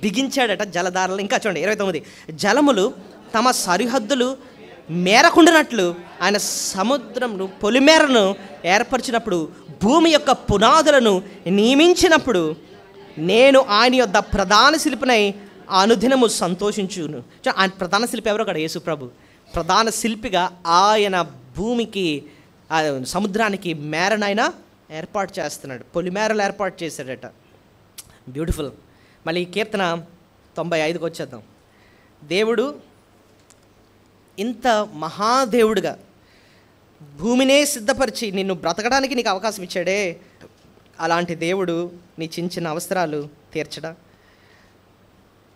బిగించాడట జలధారలు. ఇంకా చూడండి 29, జలములు తమ సరిహద్దులు మేరకుండినట్లు ఆయన సముద్రమును పొలిమేరను ఏర్పరిచినప్పుడు, భూమి యొక్క పునాదులను నియమించినప్పుడు నేను ఆయన యొద్ద ప్రధాన శిల్పినై అనుదినము సంతోషించును. ఆయన ప్రధాన శిల్పి ఎవరో అక్కడ? యేసు ప్రభు. ప్రధాన శిల్పిగా ఆయన భూమికి, సముద్రానికి మేరనైనా ఏర్పాటు చేస్తున్నాడు, పొలిమేరలు ఏర్పాటు చేశాడట. బ్యూటిఫుల్. మళ్ళీ ఈ కీర్తన 95కి వచ్చేద్దాం. దేవుడు ఇంత మహాదేవుడుగా భూమినే సిద్ధపరిచి నిన్ను బ్రతకడానికి నీకు అవకాశం ఇచ్చాడే, అలాంటి దేవుడు నీ చిన్న అవసరాలు తీర్చడా?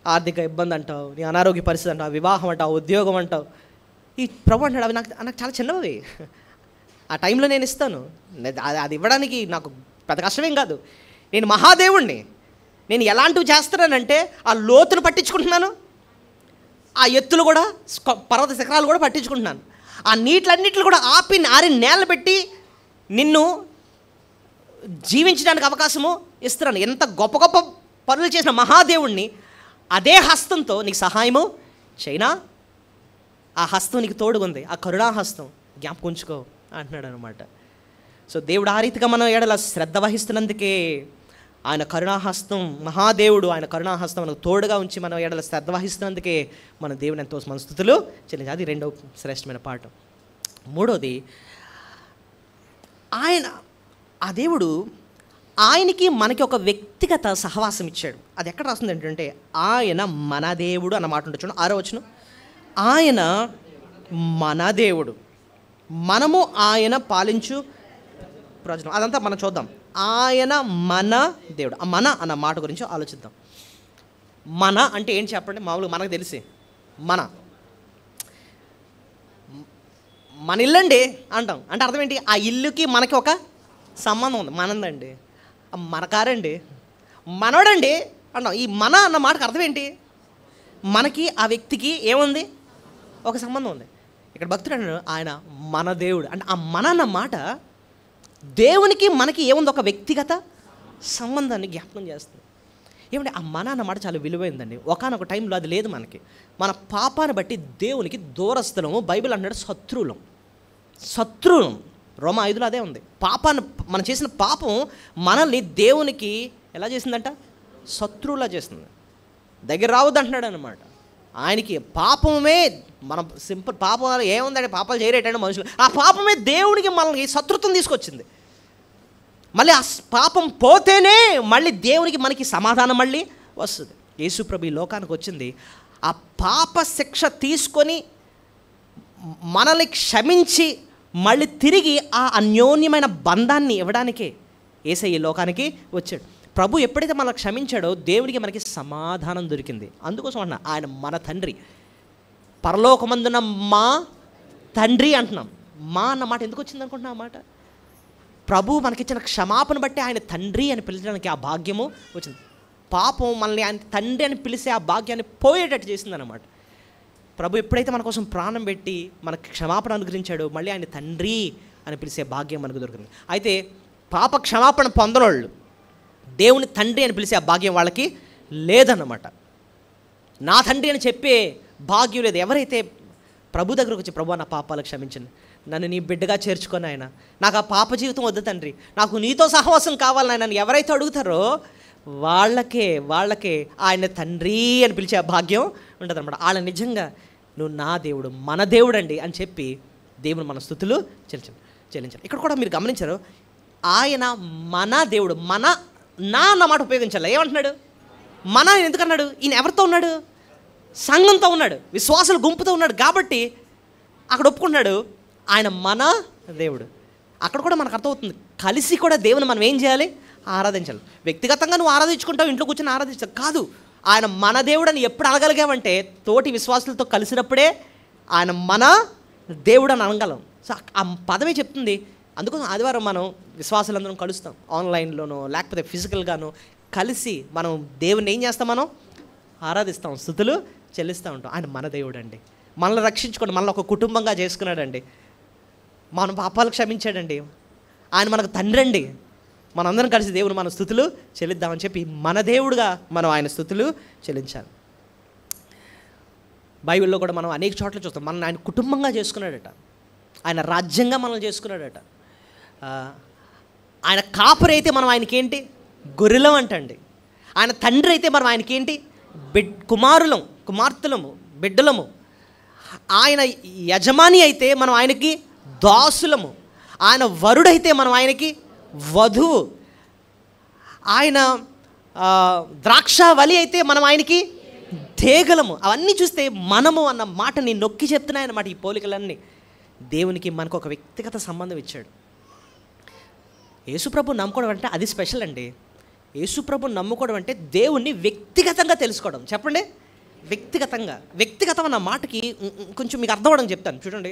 ఆర్థిక ఇబ్బంది అంటావు, నీ అనారోగ్య పరిస్థితి అంటావు, వివాహం అంటావు, ఉద్యోగం అంటావు. ఈ ప్రభు అంటాడు అవి నాకు చాలా చిన్నవి, ఆ టైంలో నేను ఇస్తాను. అది ఇవ్వడానికి నాకు పెద్ద కష్టమేం కాదు. నేను మహాదేవుణ్ణి. నేను ఎలాంటివి చేస్తున్నానంటే ఆ లోతును పట్టించుకుంటున్నాను, ఆ ఎత్తులు కూడా, పర్వత శిఖరాలు కూడా పట్టించుకుంటున్నాను, ఆ నీటిలన్నిటిని కూడా ఆరిన నేల పెట్టి నిన్ను జీవించడానికి అవకాశము ఇస్తున్నాను. ఎంత గొప్ప గొప్ప పనులు చేసిన మహాదేవుణ్ణి అదే హస్తంతో నీకు సహాయము చైనా. ఆ హస్తం నీకు తోడుగుంది, ఆ కరుణాహస్తం జ్ఞాపకం ఉంచుకో అంటున్నాడు అనమాట. సో దేవుడు ఆ రీతిగా మనం ఎడల శ్రద్ధ వహిస్తున్నందుకే ఆయన కరుణాహస్తం, మహాదేవుడు ఆయన కరుణాహస్తం మనకు తోడుగా ఉంచి మనం ఎడల శ్రద్ధ వహిస్తున్నందుకే మన దేవుని ఎంతో మన స్తుతులు చెల్లించాలి. అది రెండవ శ్రేష్టమైన పాఠం. మూడోది, ఆ దేవుడు ఆయనకి మనకి ఒక వ్యక్తిగత సహవాసం ఇచ్చాడు. అది ఎక్కడ రాస్తుంది ఏంటంటే ఆయన మన దేవుడు అన్న మాట ఉంటుంది. 6వ వచనం, ఆయన మన దేవుడు, మనము ఆయన పాలించు ప్రయోజనం అదంతా మనం చూద్దాం. ఆయన మన దేవుడు. ఆ మన అన్న మాట గురించి ఆలోచిద్దాం. మన అంటే ఏంటి చెప్పండి? మామూలుగా మనకు తెలిసి మన ఇల్లండి అంటాం. అంటే అర్థం ఏంటి? ఆ ఇల్లుకి మనకి ఒక సంబంధం ఉంది. మనదండి, మన కారండి, మనోడండి అంటాం. ఈ మన అన్న మాటకు అర్థం ఏంటి? మనకి ఆ వ్యక్తికి ఏముంది? ఒక సంబంధం ఉంది. ఇక్కడ భక్తుడు అన్నాడు ఆయన మన దేవుడు. అంటే ఆ మన అన్న మాట దేవునికి మనకి ఏముంది? ఒక వ్యక్తిగత సంబంధాన్ని జ్ఞాపకం చేస్తుంది. ఏమంటే ఆ మన అన్న మాట చాలా విలువైందండి. ఒకానొక టైంలో అది లేదు మనకి. మన పాపాన్ని బట్టి దేవునికి దూరస్థలము. బైబిల్ అన్నాడు శత్రువులం. రోమా 5లో అదే ఉంది. పాపాన్ని, మనం చేసిన పాపం మనల్ని దేవునికి ఎలా చేసిందంట? శత్రువులా చేస్తుంది. దగ్గర రావద్దు అంటున్నాడు అనమాట. ఆయనకి పాపమే, మనం సింపుల్ పాపం ఏముందండి, పాపాలు చేయరేటండి మనుషులు. ఆ పాపమే దేవునికి మనల్ని శత్రుత్వం తీసుకొచ్చింది. మళ్ళీ ఆ పాపం పోతేనే మళ్ళీ దేవునికి మనకి సమాధానం మళ్ళీ వస్తుంది. యేసుప్రభు ఈ లోకానికి వచ్చింది ఆ పాప శిక్ష తీసుకొని మనల్ని క్షమించి మళ్ళీ తిరిగి ఆ అన్యోన్యమైన బంధాన్ని ఇవ్వడానికే యేసయ్య ఈ లోకానికి వచ్చాడు. ప్రభు ఎప్పుడైతే మనల్ని క్షమించాడో దేవునికి మనకి సమాధానం దొరికింది. అందుకోసం అన్న ఆయన మన తండ్రి, పరలోకమందున మా తండ్రి అంటున్నాం. మా అన్న మాట ఎందుకు వచ్చింది అనుకుంటున్నాం? ఆ మాట ప్రభు మనకిచ్చిన క్షమాపణ బట్టి ఆయన తండ్రి అని పిలిచడానికి ఆ భాగ్యము వచ్చింది. పాపం మనల్ని ఆయన తండ్రి అని పిలిచే ఆ భాగ్యాన్ని పోయేటట్టు చేసిందన్నమాట. ప్రభు ఎప్పుడైతే మన కోసం ప్రాణం పెట్టి మనకు క్షమాపణ అనుగ్రహించాడో మళ్ళీ ఆయన తండ్రి అని పిలిచే భాగ్యం మనకు దొరికింది. అయితే పాప క్షమాపణ పొందనోళ్ళు దేవుని తండ్రి అని పిలిచే ఆ భాగ్యం వాళ్ళకి లేదన్నమాట. నా తండ్రి అని చెప్పే భాగ్యం లేదు. ఎవరైతే ప్రభు దగ్గరకు వచ్చి ప్రభు నా పాపాలకు క్షమించండి, నన్ను నీ బిడ్డగా చేర్చుకొని ఆయన, నాకు ఆ పాప జీవితం వద్దు తండ్రి, నాకు నీతో సహవాసం కావాలని ఆయన ఎవరైతే అడుగుతారో వాళ్ళకే ఆయన తండ్రి అని పిలిచే ఆ భాగ్యం ఉంటుంది అనమాట. వాళ్ళ నిజంగా నువ్వు నా దేవుడు, మన దేవుడు అండి అని చెప్పి దేవుడు మన స్తుతులు చెల్లించారు. ఇక్కడ కూడా మీరు గమనించారు, ఆయన మన దేవుడు. నా అన్న మాట ఉపయోగించాలి. ఏమంటున్నాడు? మన ఎందుకన్నాడు? ఈయన ఎవరితో ఉన్నాడు? సంఘంతో ఉన్నాడు, విశ్వాసుల గుంపుతో ఉన్నాడు. కాబట్టి అక్కడ ఒప్పుకుంటున్నాడు ఆయన మన దేవుడు. అక్కడ కూడా మనకు అర్థమవుతుంది, కలిసి కూడా దేవుని మనం ఏం చేయాలి? ఆరాధించాలి. వ్యక్తిగతంగా నువ్వు ఆరాధించుకుంటావు, ఇంట్లో కూర్చొని ఆరాధించావు కాదు. ఆయన మన దేవుడు అని ఎప్పుడు అనగలిగామంటే తోటి విశ్వాసులతో కలిసినప్పుడే ఆయన మన దేవుడు అని అనగలం. సో ఆ పదమే చెప్తుంది. అందుకోసం ఆదివారం మనం విశ్వాసులందరం కలుస్తాం, ఆన్లైన్లోనో లేకపోతే ఫిజికల్గానో కలిసి మనం దేవుని ఏం చేస్తాం? మనం ఆరాధిస్తాం, స్తుతులు చెల్లిస్తూ ఉంటాం. ఆయన మన దేవుడు అండి, మనల్ని రక్షించుకోండి, మనల్ని ఒక కుటుంబంగా చేసుకున్నాడండి, మన పాపాలు క్షమించాడండి, ఆయన మనకు తండ్రి అండి. మనందరం కలిసి దేవుడు మన స్తుతులు చెల్లిద్దామని చెప్పి మన దేవుడుగా మనం ఆయన స్తుతులు చెల్లించాలి. బైబిల్లో కూడా మనం అనేక చోట్ల చూస్తాం మనల్ని ఆయన కుటుంబంగా చేసుకున్నాడట, ఆయన రాజ్యంగా మనల్ని చేసుకున్నాడట. ఆయన కాపరి అయితే మనం ఆయనకేంటి? గొర్రెలం అంటండి. ఆయన తండ్రి అయితే మనం ఆయనకేంటి? కుమార్తెలము, బిడ్డలము. ఆయన యజమాని అయితే మనం ఆయనకి దాసులము. ఆయన వరుడైతే మనం ఆయనకి వధువు. ఆయన ద్రాక్షావళి అయితే మనం ఆయనకి దేగలము. అవన్నీ చూస్తే మనము అన్న మాటని నొక్కి చెప్తున్నాయన్నమాట. ఈ పోలికలన్నీ దేవునికి మనకు ఒక వ్యక్తిగత సంబంధం ఇచ్చాడు. యేసుప్రభు నమ్ముకోవడం అంటే అది స్పెషల్ అండి. యేసుప్రభు నమ్ముకోవడం అంటే దేవుణ్ణి వ్యక్తిగతంగా తెలుసుకోవడం. చెప్పండి, వ్యక్తిగతం అన్న మాటకి కొంచెం మీకు అర్థం అవడం చెప్తాను. చూడండి,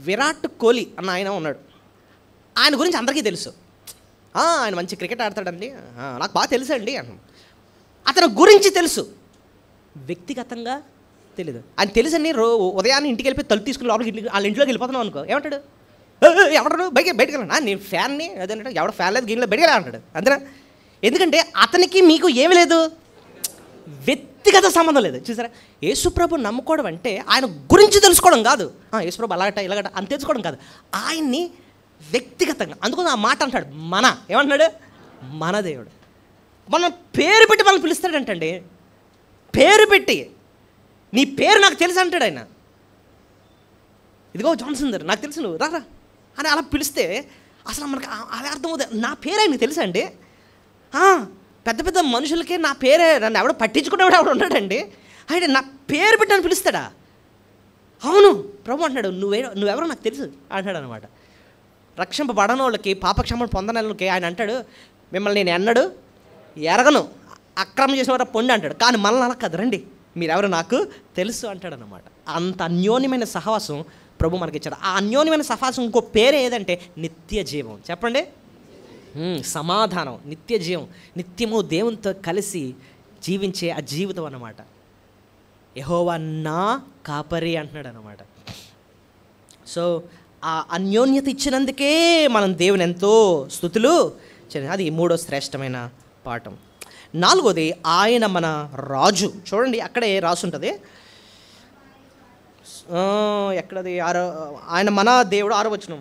విరాట్ కోహ్లీ అన్న ఆయన ఉన్నాడు. ఆయన గురించి అందరికీ తెలుసు. ఆయన మంచి క్రికెట్ ఆడతాడండి, నాకు బాగా తెలుసు అండి అన్నాం. అతని గురించి తెలుసు, వ్యక్తిగతంగా తెలీదు. ఆయన తెలుసని ఉదయాన్నే ఇంటికి వెళ్ళిపోయి తలుపు తీసుకుని లోపలికి వాళ్ళ ఇంట్లోకి వెళ్ళిపోతున్నాం అనుకో, ఏమంటాడు? ఎవడు బయటకు వెళ్ళా, నేను ఫ్యాన్ని అదేంటే ఎవడ ఫ్యాన్ లేదు గీన్లో బయటకు వెళ్ళా అంటాడు. అంతేనా? ఎందుకంటే అతనికి మీకు ఏమి లేదు, వ్యక్తిగత సంబంధం లేదు. చూసారా, యేసుప్రభు నమ్ముకోవడం అంటే ఆయన గురించి తెలుసుకోవడం కాదు. యేసుప్రభు అలాగట ఇలాగట అని తెలుసుకోవడం కాదు, ఆయన్ని వ్యక్తిగతంగా. అందుకని ఆ మాట అంటాడు మన, ఏమంటున్నాడు? మన దేవుడు. మనం పేరు పెట్టి మనల్ని పిలుస్తాడంటండి. పేరు పెట్టి, నీ పేరు నాకు తెలుసు అంటాడు ఆయన. ఇదిగో జాన్సన్ గారు, నాకు తెలుసు, నువ్వు రా అని అలా పిలిస్తే అసలు మనకు అదే అర్థమవుతుంది. నా పేరు ఆయనకి తెలుసా అండి? పెద్ద పెద్ద మనుషులకే నా పేరే, నన్ను ఎవడో పట్టించుకునేవాడు ఎవడు ఉన్నాడండి, ఆయన నా పేరు పెట్టి నన్ను పిలుస్తాడా? అవును ప్రభు అంటున్నాడు, నువ్వెవరో నాకు తెలుసు అంటాడు అనమాట. రక్షింపబడని వాళ్ళకి, పాపక్షమణ పొందని వాళ్ళకి ఆయన అంటాడు, మిమ్మల్ని నేను ఎన్నడు ఎరగను, అక్రమం చేసిన వారు పొండి అంటాడు. కానీ మనల్ని అలా కాదు, రండి మీరెవరు నాకు తెలుసు అంటాడు అన్నమాట. అంత అన్యోన్యమైన సహవాసం ప్రభు మనకి ఇచ్చాడు. ఆ అన్యోన్యమైన సహవాసం ఇంకో పేరు ఏదంటే నిత్య జీవం. చెప్పండి, సమాధానం, నిత్య జీవం, నిత్యము దేవునితో కలిసి జీవించే ఆ జీవితం అన్నమాట. యెహోవా నా కాపరి అంటున్నాడు అన్నమాట. సో ఆ అన్యోన్యత ఇచ్చినందుకే మనం దేవుని ఎంతో స్తుతులు చేయాలి. అది మూడో శ్రేష్టమైన పాఠం. నాలుగోది, ఆయన మన రాజు. చూడండి అక్కడే రాసుంటుంది, ఎక్కడది, ఆయన మన దేవుడు, 6వ వచనం,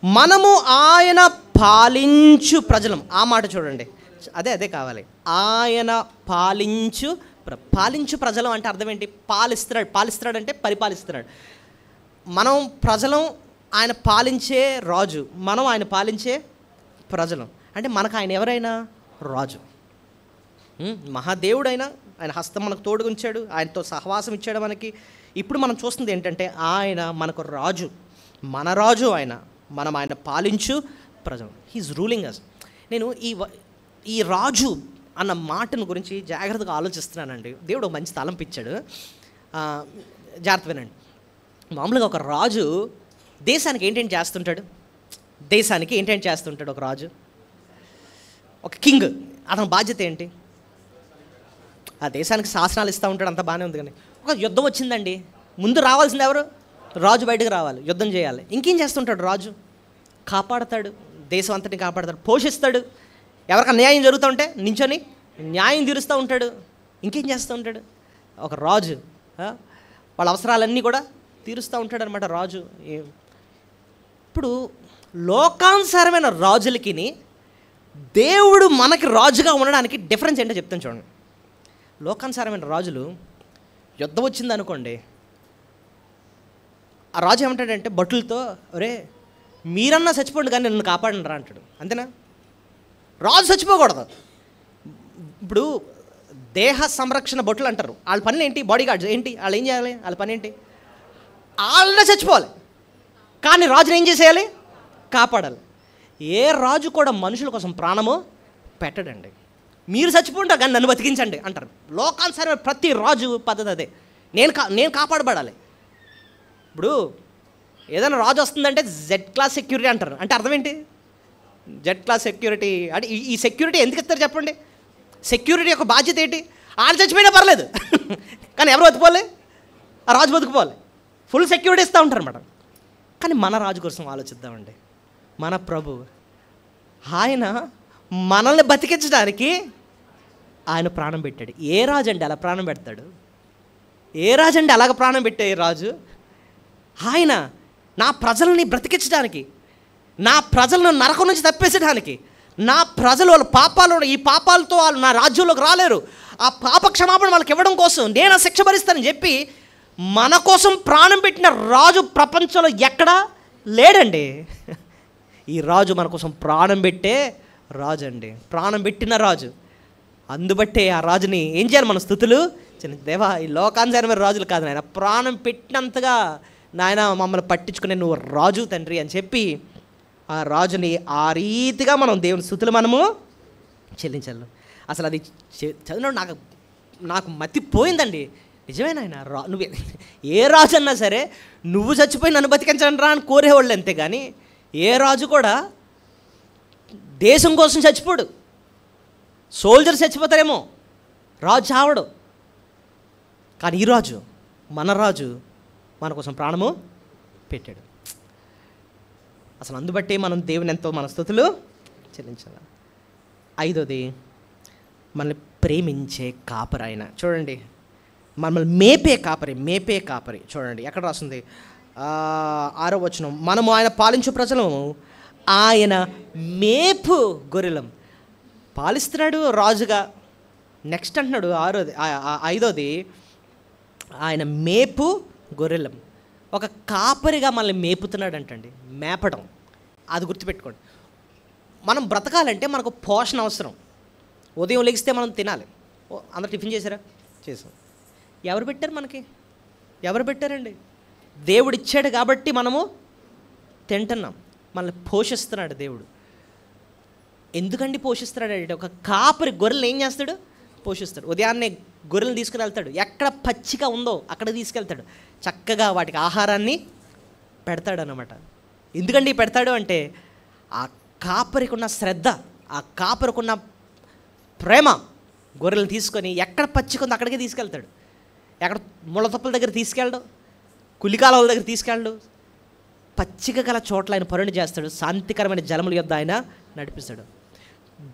మనము ఆయన పాలించు ప్రజలం. ఆ మాట చూడండి, అదే కావాలి. ఆయన పాలించు ప్రజలం అంటే అర్థం ఏంటి? పాలిస్తున్నాడు అంటే పరిపాలిస్తున్నాడు. మనం ప్రజలం, ఆయన పాలించే రాజు, మనం ఆయన పాలించే ప్రజలం. అంటే మనకు ఆయన ఎవరైనా రాజు, మహాదేవుడైనా ఆయన హస్తం మనకు తోడుగా ఉంచాడు, ఆయనతో సహవాసం ఇచ్చాడు మనకి. ఇప్పుడు మనం చూస్తుంది ఏంటంటే ఆయన మనకు రాజు, మన రాజు ఆయన, మనం ఆయన పాలించు ప్రజలు. హీఈస్ రూలింగ్ అస్. నేను ఈ రాజు అన్న మాటను గురించి జాగ్రత్తగా ఆలోచిస్తున్నానండి. దేవుడు మంచి తలంపు ఇచ్చాడు, జాగ్రత్త వినండి. మామూలుగా ఒక రాజు దేశానికి ఏంటేంటి చేస్తుంటాడు? ఒక రాజు, ఒక కింగ్, అతని బాధ్యత ఏంటి? ఆ దేశానికి శాసనాలు ఇస్తూ ఉంటాడు, అంత బాగానే ఉంది. కానీ ఒక యుద్ధం వచ్చిందండి, ముందు రావాల్సింది ఎవరు? రాజు బయటకు రావాలి, యుద్ధం చేయాలి. ఇంకేం చేస్తుంటాడు రాజు? కాపాడతాడు, దేశం అంతటిని కాపాడతాడు, పోషిస్తాడు. ఎవరికి అన్యాయం జరుగుతూ ఉంటే నించొని న్యాయం తీరుస్తూ ఉంటాడు. ఇంకేం చేస్తూ ఉంటాడు ఒక రాజు? వాళ్ళ అవసరాలన్నీ కూడా తీరుస్తూ ఉంటాడు అనమాట రాజు. ఇప్పుడు లోకానుసారమైన రాజులకి దేవుడు మనకి రాజుగా ఉండడానికి డిఫరెన్స్ ఏంటో చెప్తాను చూడండి. లోకానుసారమైన రాజులు, యుద్ధం వచ్చింది అనుకోండి, ఆ రాజు ఏమంటాడంటే భటులతో, ఒరే మీరన్నా చచ్చిపోండి కానీ నన్ను కాపాడండి రా అంటాడు. అంతేనా? రాజు చచ్చిపోకూడదు. ఇప్పుడు దేహ సంరక్షణ భటులు అంటారు, వాళ్ళ పని ఏంటి? బాడీ గార్డ్స్ ఏంటి? వాళ్ళు ఏం చేయాలి? వాళ్ళ పని ఏంటి? వాళ్ళనే చచ్చిపోవాలి, కానీ రాజుని ఏం చేసేయాలి? కాపాడాలి. ఏ రాజు కూడా మనుషుల కోసం ప్రాణము పెట్టడండి. మీరు చచ్చిపోంటారు కానీ నన్ను బతికించండి అంటారు. లోకానుసారమైన ప్రతి రాజు పద్ధతి అదే, నేను కాపాడబడాలి. ఇప్పుడు ఏదైనా రాజు వస్తుందంటే జెడ్ క్లాస్ సెక్యూరిటీ అంటారు. అంటే అర్థం ఏంటి? జెడ్ క్లాస్ సెక్యూరిటీ అంటే ఈ సెక్యూరిటీ ఎందుకు ఇస్తారు చెప్పండి? సెక్యూరిటీ యొక్క బాధ్యత ఏంటి? ఆడు చచ్చిపోయినా పర్లేదు కానీ ఎవరు బతుకోవాలి? ఆ రాజు బతుకుపోవాలి. ఫుల్ సెక్యూరిటీ ఇస్తూ ఉంటారు అన్నమాట. కానీ మన రాజు కోసం ఆలోచిద్దామండి. మన ప్రభు, ఆయన మనల్ని బతికించడానికి ఆయన ప్రాణం పెట్టాడు. ఏ రాజు అండి అలా ప్రాణం పెడతాడు? ఏ రాజు అండి అలాగ ప్రాణం పెట్టే రాజు? ఆయన నా ప్రజల్ని బ్రతికించడానికి, నా ప్రజలను నరకం నుంచి తప్పేసడానికి, నా ప్రజలు వాళ్ళ పాపాలు, ఈ పాపాలతో వాళ్ళు నా రాజ్యంలోకి రాలేరు, ఆ పాప క్షమాపణ వాళ్ళకి ఇవ్వడం కోసం నేను ఆ శిక్ష భరిస్తానని చెప్పి మన కోసం ప్రాణం పెట్టిన రాజు ప్రపంచంలో ఎక్కడా లేడండి. ఈ రాజు మన కోసం ప్రాణం పెట్టే రాజు అండి, ప్రాణం పెట్టిన రాజు. అందుబట్టే ఆ రాజుని ఏం చేయాలి? మన స్తుతులు దేవా, ఈ లోకానుసారమైన రాజులు కాదు నాయన, ప్రాణం పెట్టినంతగా నాయన మమ్మల్ని పట్టించుకునే నువ్వు రాజు తండ్రి అని చెప్పి ఆ రాజుని ఆ రీతిగా మనం దేవుని స్తుతులు మనము చెల్లించాలి. అసలు అది చదివినప్పుడు నాకు మతిపోయిందండి. నిజమేనా? ఆయన నువ్వు ఏ రాజు అన్నా సరే నువ్వు చచ్చిపోయి నన్ను బతికించండి రా అని కోరేవాళ్ళు అంతే. కానీ ఏ రాజు కూడా దేశం కోసం చచ్చిపోడు. సోల్జర్స్ చచ్చిపోతారేమో, రాజు చావడు. కానీ ఈ రాజు, మన రాజు మన కోసం ప్రాణము పెట్టాడు. అసలు అందుబట్టి మనం దేవుని ఎంతో మన స్తుతులు చెల్లించాలి. 5వది, మనల్ని ప్రేమించే కాపరి ఆయన. చూడండి, మనల్ని మేపే కాపరి. చూడండి ఎక్కడ రాస్తుంది? 6వ వచనం, మనము ఆయన పాలించు ప్రజలము, ఆయన మేపు గొర్రెలం. పాలిస్తున్నాడు రాజుగా. నెక్స్ట్ అంటున్నాడు 5వది, ఆయన మేపు గొర్రెలం. ఒక కాపరిగా మనల్ని మేపుతున్నాడు అంటండి. మేపడం, అది గుర్తుపెట్టుకోండి. మనం బ్రతకాలంటే మనకు పోషణ అవసరం. ఉదయం లెగిస్తే మనం తినాలి. అందరూ టిఫిన్ చేశారా? చేసాం. ఎవరు పెట్టారు మనకి? ఎవరు పెట్టారండి? దేవుడు ఇచ్చాడు కాబట్టి మనము తింటున్నాం. మనల్ని పోషిస్తున్నాడు దేవుడు. ఎందుకండి పోషిస్తున్నాడు? ఒక కాపరి గొర్రెలు ఏం చేస్తాడు? పోషిస్తాడు. ఉదయాన్నే గొర్రెలు తీసుకుని వెళ్తాడు, ఎక్కడ పచ్చిక ఉందో అక్కడ తీసుకెళ్తాడు, చక్కగా వాటికి ఆహారాన్ని పెడతాడు అన్నమాట. ఎందుకండి పెడతాడు అంటే ఆ కాపరికి ఉన్న శ్రద్ధ, ఆ కాపరికి ఉన్న ప్రేమ. గొర్రెలు తీసుకొని ఎక్కడ పచ్చిక ఉందో అక్కడికే తీసుకెళ్తాడు. ఎక్కడ ముళ్ళతొప్పల దగ్గర తీసుకెళ్ళడు, కులికాలల దగ్గర తీసుకెళ్ళడు, పచ్చిక గల చోట్ల ఆయన పరుని చేస్తాడు, శాంతికరమైన జలముల యొద్ద ఆయన నడిపిస్తాడు.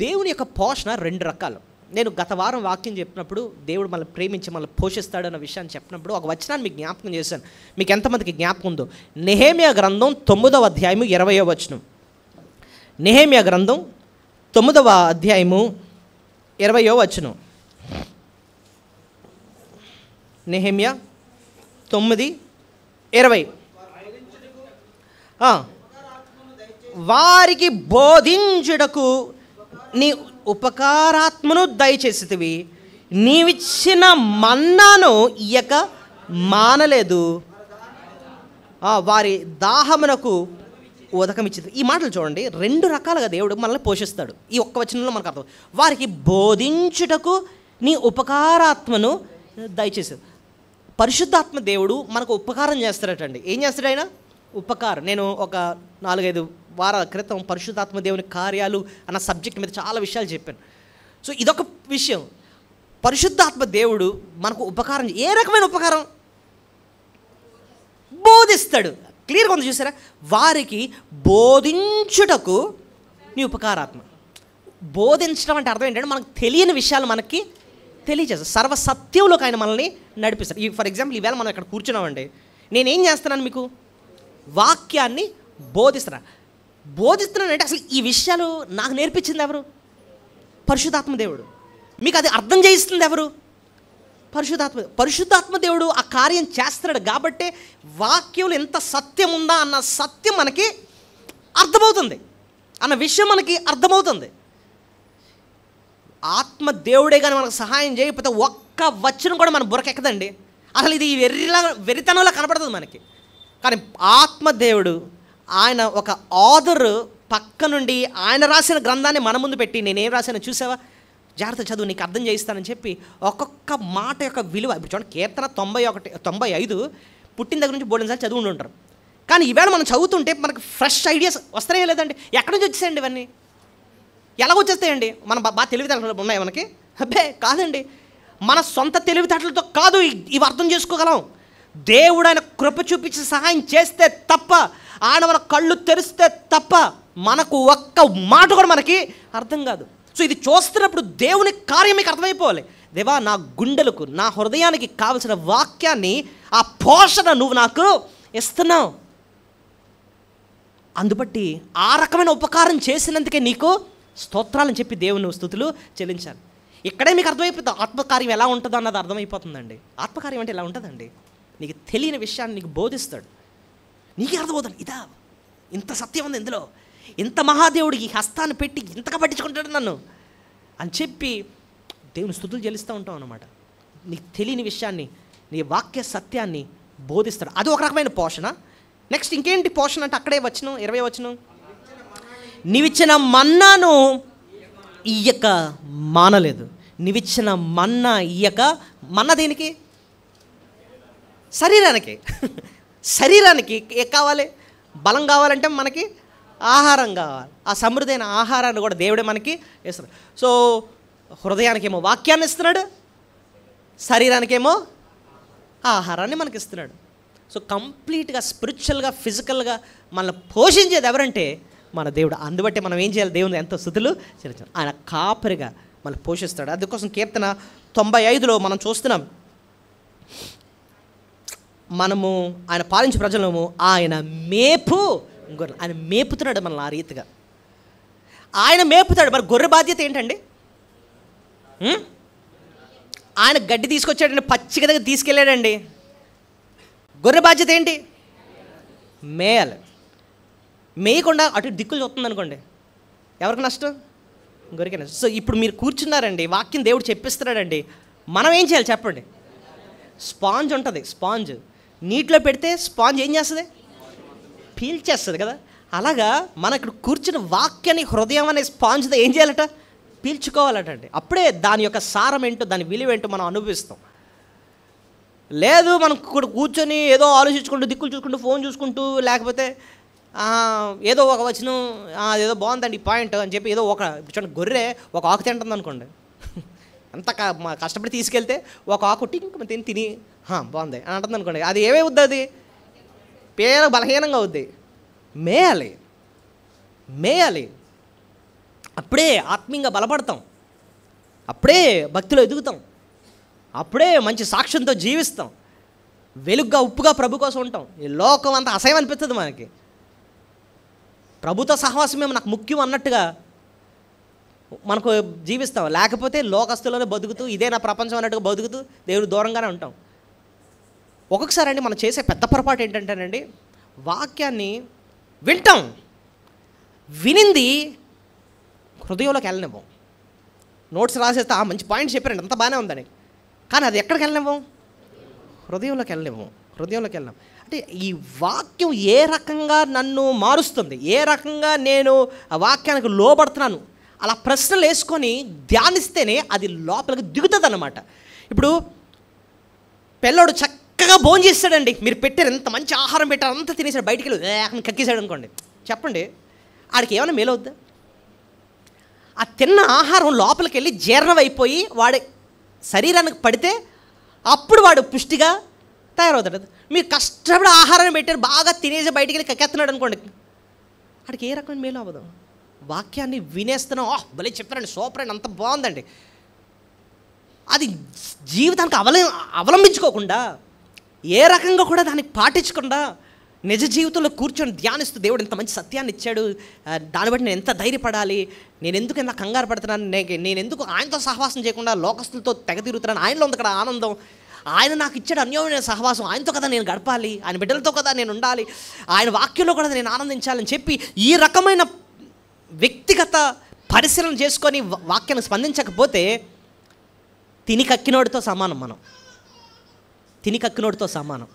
దేవుని యొక్క పోషణ 2 రకాలు. నేను గత వారం వాక్యం చెప్పినప్పుడు దేవుడు మనల్ని ప్రేమించి మనల్ని పోషిస్తాడు అన్న విషయాన్ని చెప్పినప్పుడు ఒక వచనాన్ని మీకు జ్ఞాపకం చేశాను. మీకు ఎంతమందికి జ్ఞాపకం ఉందో? నెహెమ్యా గ్రంథం 9వ అధ్యాయము 20వ వచనం. నెహెమ్యా గ్రంథం 9వ అధ్యాయము 20వ వచనం. నెహెమ్యా 9:20. వారికి బోధించుటకు నీ ఉపకారాత్మను దయచేసితివి, నీవిచ్చిన మన్నాను ఇయ్యక మానలేదు, వారి దాహమునకు ఉదకమిచ్చింది. ఈ మాటలు చూడండి, 2 రకాలుగా దేవుడు మనల్ని పోషిస్తాడు. ఈ ఒక్క వచనంలో మనకు అర్థం. వారికి బోధించుటకు నీ ఉపకారాత్మను దయచేసేది. పరిశుద్ధాత్మ దేవుడు మనకు ఉపకారం చేస్తాడటండి. ఏం చేస్తాడు ఆయన? ఉపకారం. నేను ఒక 4-5 వారాల క్రితం పరిశుద్ధాత్మ దేవుని కార్యాలు అన్న సబ్జెక్ట్ మీద చాలా విషయాలు చెప్పాను. సో ఇదొక విషయం. పరిశుద్ధాత్మ దేవుడు మనకు ఉపకారం. ఏ రకమైన ఉపకారం? బోధిస్తాడు. క్లియర్గా ఉంది చూసారా? వారికి బోధించుటకు నీ ఉపకారాత్మ. బోధించడం అంటే అర్థం ఏంటంటే మనకు తెలియని విషయాలు మనకి తెలియజేస్తాడు. సర్వసత్యంలోకి ఆయన మనల్ని నడిపిస్తాడు. ఫర్ ఎగ్జాంపుల్ ఈవేళ మనం ఇక్కడ కూర్చున్నామండి, నేనేం చేస్తున్నాను? మీకు వాక్యాన్ని బోధిస్తున్నానంటే అసలు ఈ విషయాలు నాకు నేర్పించింది ఎవరు? పరిశుద్ధాత్మ దేవుడు. మీకు అది అర్థం చేయిస్తుంది ఎవరు? పరిశుద్ధాత్మ దేవుడు ఆ కార్యం చేస్తున్నాడు. కాబట్టే వాక్యంలో ఎంత సత్యం ఉందా అన్న సత్యం మనకి అర్థమవుతుంది, అన్న విషయం మనకి అర్థమవుతుంది. ఆత్మ దేవుడే కానీ మనకు సహాయం చేయకపోతే ఒక్క వచనం కూడా మన బుర్రకెక్కదండి. అసలు ఇది వెరితనంలో కనపడుతుంది మనకి. కానీ ఆత్మదేవుడు ఆయన ఒక ఆథర్ పక్క నుండి ఆయన రాసిన గ్రంథాన్ని మన ముందు పెట్టి, నేనేం రాశానో చూసావా, జాగ్రత్త చదువు, నీకు అర్థం చేయిస్తానని చెప్పి ఒక్కొక్క మాట యొక్క విలువ. ఇప్పుడు చూడండి, కీర్తన 95 పుట్టిన దగ్గర నుంచి బోర్డెన్సార్లు చదువుకుంటూ ఉంటారు. కానీ ఈవేళ మనం చదువుతుంటే మనకు ఫ్రెష్ ఐడియాస్ వస్తాయో లేదండి? ఎక్కడి నుంచి వచ్చేసాయండి ఇవన్నీ? ఎలా వచ్చేస్తాయండి? మన బాగా తెలివితేటలు ఉన్నాయి మనకి? అబ్బే కాదండి, మన సొంత తెలివితేటలతో కాదు ఇవి అర్థం చేసుకోగలం. దేవుడు ఆయన కృప చూపించి సహాయం చేస్తే తప్ప, ఆయన మన కళ్ళు తెరిస్తే తప్ప మనకు ఒక్క మాట కూడా మనకి అర్థం కాదు. సో ఇది చూస్తున్నప్పుడు దేవుని కార్యం మీకు అర్థమైపోవాలి. దేవా, నా గుండెలకు, నా హృదయానికి కావలసిన వాక్యాన్ని, ఆ పోషణ నువ్వు నాకు ఇస్తున్నావు. అందుబట్టి ఆ రకమైన ఉపకారం చేసినందుకే నీకు స్తోత్రాలని చెప్పి దేవుని స్తుతులు చెల్లించాలి. ఇక్కడే మీకు అర్థమైపోతుంది ఆత్మకార్యం ఎలా ఉంటుందో అన్నది అర్థమైపోతుందండి. ఆత్మకార్యం అంటే ఎలా ఉంటుందండి? నీకు తెలియని విషయాన్ని నీకు బోధిస్తాడు, నీకే అర్థమవుతుంది. ఇదా ఇంత సత్యం ఉంది ఇందులో, ఇంత మహాదేవుడు ఈ హస్తాన్ని పెట్టి ఇంతగా పట్టించుకుంటాడు నన్ను అని చెప్పి దేవుని స్తుతులు చెల్లిస్తూ ఉంటాం అన్నమాట. నీకు తెలియని విషయాన్ని, నీ వాక్య సత్యాన్ని బోధిస్తాడు. అది ఒక రకమైన పోషణ. నెక్స్ట్ ఇంకేంటి పోషణ అంటే అక్కడే వచనం 20 వచనం, నీవిచ్చిన మన్నాను ఇయ్యక మానలేదు. నీవిచ్చిన మన్నా ఇయ్యక. మన్నా దేనికి? శరీరానికి ఏ కావాలి? బలం కావాలంటే మనకి ఆహారం కావాలి. ఆ సమృద్ధైన ఆహారాన్ని కూడా దేవుడే మనకి ఇస్తున్నాడు. సో హృదయానికేమో వాక్యాన్ని ఇస్తున్నాడు, శరీరానికేమో ఆహారాన్ని మనకి ఇస్తున్నాడు. సో కంప్లీట్గా స్పిరిచువల్గా, ఫిజికల్గా మనల్ని పోషించేది ఎవరంటే మన దేవుడు. అందుబట్టే మనం ఏం చేయాలి? దేవుని ఎంతో స్తుతులు చెల్లించాలి. ఆయన కాపరిగా మనల్ని పోషిస్తాడు. అందుకోసం కీర్తన 95లో మనం చూస్తున్నాం, మనము ఆయన పాలించే ప్రజలము ఆయన మేపు గొర్రెలు. ఆయన మేపుతున్నాడు మనల్ని ఆ రీతిగా. ఆయన మేపుతాడు. మరి గొర్రె బాధ్యత ఏంటండి? ఆయన గడ్డి తీసుకొచ్చాడండి, పచ్చిక దగ్గర తీసుకెళ్ళాడండి. గొర్రె బాధ్యత ఏంటి? మేయాలి. మేయకుండా అటు దిక్కులు చూస్తుంది అనుకోండి, ఎవరికి నష్టం? గొర్రెకి నష్టం. సో ఇప్పుడు మీరు కూర్చున్నారండి, వాక్యం దేవుడు చెప్పిస్తున్నాడండి, మనం ఏం చేయాలి చెప్పండి? స్పాంజ్ ఉంటుంది, స్పాంజ్ నీటిలో పెడితే స్పాంజ్ ఏం చేస్తుంది? పీల్చేస్తుంది కదా. అలాగా మన ఇక్కడ కూర్చున్న వాక్యాన్ని హృదయం అనే స్పాంజ్తో ఏం చేయాలట? పీల్చుకోవాలటండి. అప్పుడే దాని యొక్క సారం ఏంటో, దాని విలువ ఏంటో మనం అనుభవిస్తాం. లేదు మనం కూర్చొని ఏదో ఆలోచించుకుంటూ, దిక్కులు చూసుకుంటూ, ఫోన్ చూసుకుంటూ, లేకపోతే ఏదో ఒక వచనం ఏదో బాగుందండి ఈ పాయింట్ అని చెప్పి ఏదో ఒక చూడండి, గొర్రె ఒక ఆకు తింటుంది అనుకోండి, అంత కష్టపడి తీసుకెళ్తే ఒక ఆకు టింక్ తిని బాగుంది అని అంటుంది అనుకోండి, అది ఏమవుద్ది? అది పేరు బలహీనంగా అవుద్ది. మేయాలి. అప్పుడే ఆత్మీయంగా బలపడతాం, అప్పుడే భక్తిలో ఎదుగుతాం, అప్పుడే మంచి సాక్ష్యంతో జీవిస్తాం, వెలుగ్గా ఉప్పుగా ప్రభు కోసం ఉంటాం. ఈ లోకం అంతా అసహ్యం అనిపిస్తుంది మనకి. ప్రభుత్వ సహవాసమే నాకు ముఖ్యం అన్నట్టుగా మనకు జీవిస్తాం. లేకపోతే లోకస్తులోనే బతుకుతూ, ఇదే నా ప్రపంచం అన్నట్టుగా బతుకుతూ దేవుడు దూరంగానే ఉంటాం. ఒక్కొక్కసారి అండి మనం చేసే పెద్ద పొరపాటు ఏంటంటేనండి, వాక్యాన్ని వింటాం, వినింది హృదయంలోకి వెళ్ళనివ్వం. నోట్స్ రాసేస్తే మంచి పాయింట్స్ చెప్పారండి, అంత బాగానే ఉందని, కానీ అది ఎక్కడికి వెళ్ళనివ్వం? హృదయంలోకి వెళ్ళనివ్వం. అంటే ఈ వాక్యం ఏ రకంగా నన్ను మారుస్తుంది, ఏ రకంగా నేను ఆ వాక్యానికి లోబడుతున్నాను, అలా ప్రశ్నలు వేసుకొని ధ్యానిస్తేనే అది లోపలికి దిగుతుంది అన్నమాట. ఇప్పుడు పిల్లోడు చక్కగా భోజనం చేస్తాడండి, మీరు పెట్టారు ఎంత మంచి ఆహారం పెట్టారు, అంతా తినేసాడు, బయటికి వెళ్ళి కక్కేసాడు అనుకోండి, చెప్పండి ఆడికి ఏమైనా మేలవుద్దా? ఆ తిన్న ఆహారం లోపలికి వెళ్ళి జీర్ణం అయిపోయి వాడి శరీరానికి పడితే అప్పుడు వాడు పుష్టిగా తయారవుతాడు. మీరు కష్టపడి ఆహారాన్ని పెట్టారు, బాగా తినేసి బయటికి వెళ్ళి కక్కేస్తున్నాడు అనుకోండి, వాడికి ఏ రకమైన మేలు అవ్వదు. వాక్యాన్ని వినేస్తున్నాం, భలే చెప్పారండి, సూపర్ అండి, అంత బాగుందండి, అది జీవితానికి అవలంబించుకోకుండా, ఏ రకంగా కూడా దాన్ని పాటించకుండా నిజ జీవితంలో కూర్చొని ధ్యానిస్తూ దేవుడు ఇంత మంచి సత్యాన్ని ఇచ్చాడు, దాన్ని బట్టి నేను ఎంత ధైర్యపడాలి, నేను ఎందుకు ఎంత కంగారు పడుతున్నాను, నేను ఎందుకు ఆయనతో సహవాసం చేయకుండా లోకస్తులతో తెగ తిరుగుతున్నాను, ఆయనలో ఉంది కదా ఆనందం, ఆయన నాకు ఇచ్చాడు అన్యోన్యమైన సహవాసం, ఆయనతో కదా నేను గడపాలి, ఆయన బిడ్డలతో కదా నేను ఉండాలి, ఆయన వాక్యంలో కూడా నేను ఆనందించాలని చెప్పి ఈ రకమైన వ్యక్తిగత పరిశీలన చేసుకొని వాక్యాన్ని స్పందించకపోతే తిని కక్కినోడితో సమానం. మనం తిని కక్కినోడితో సమానం.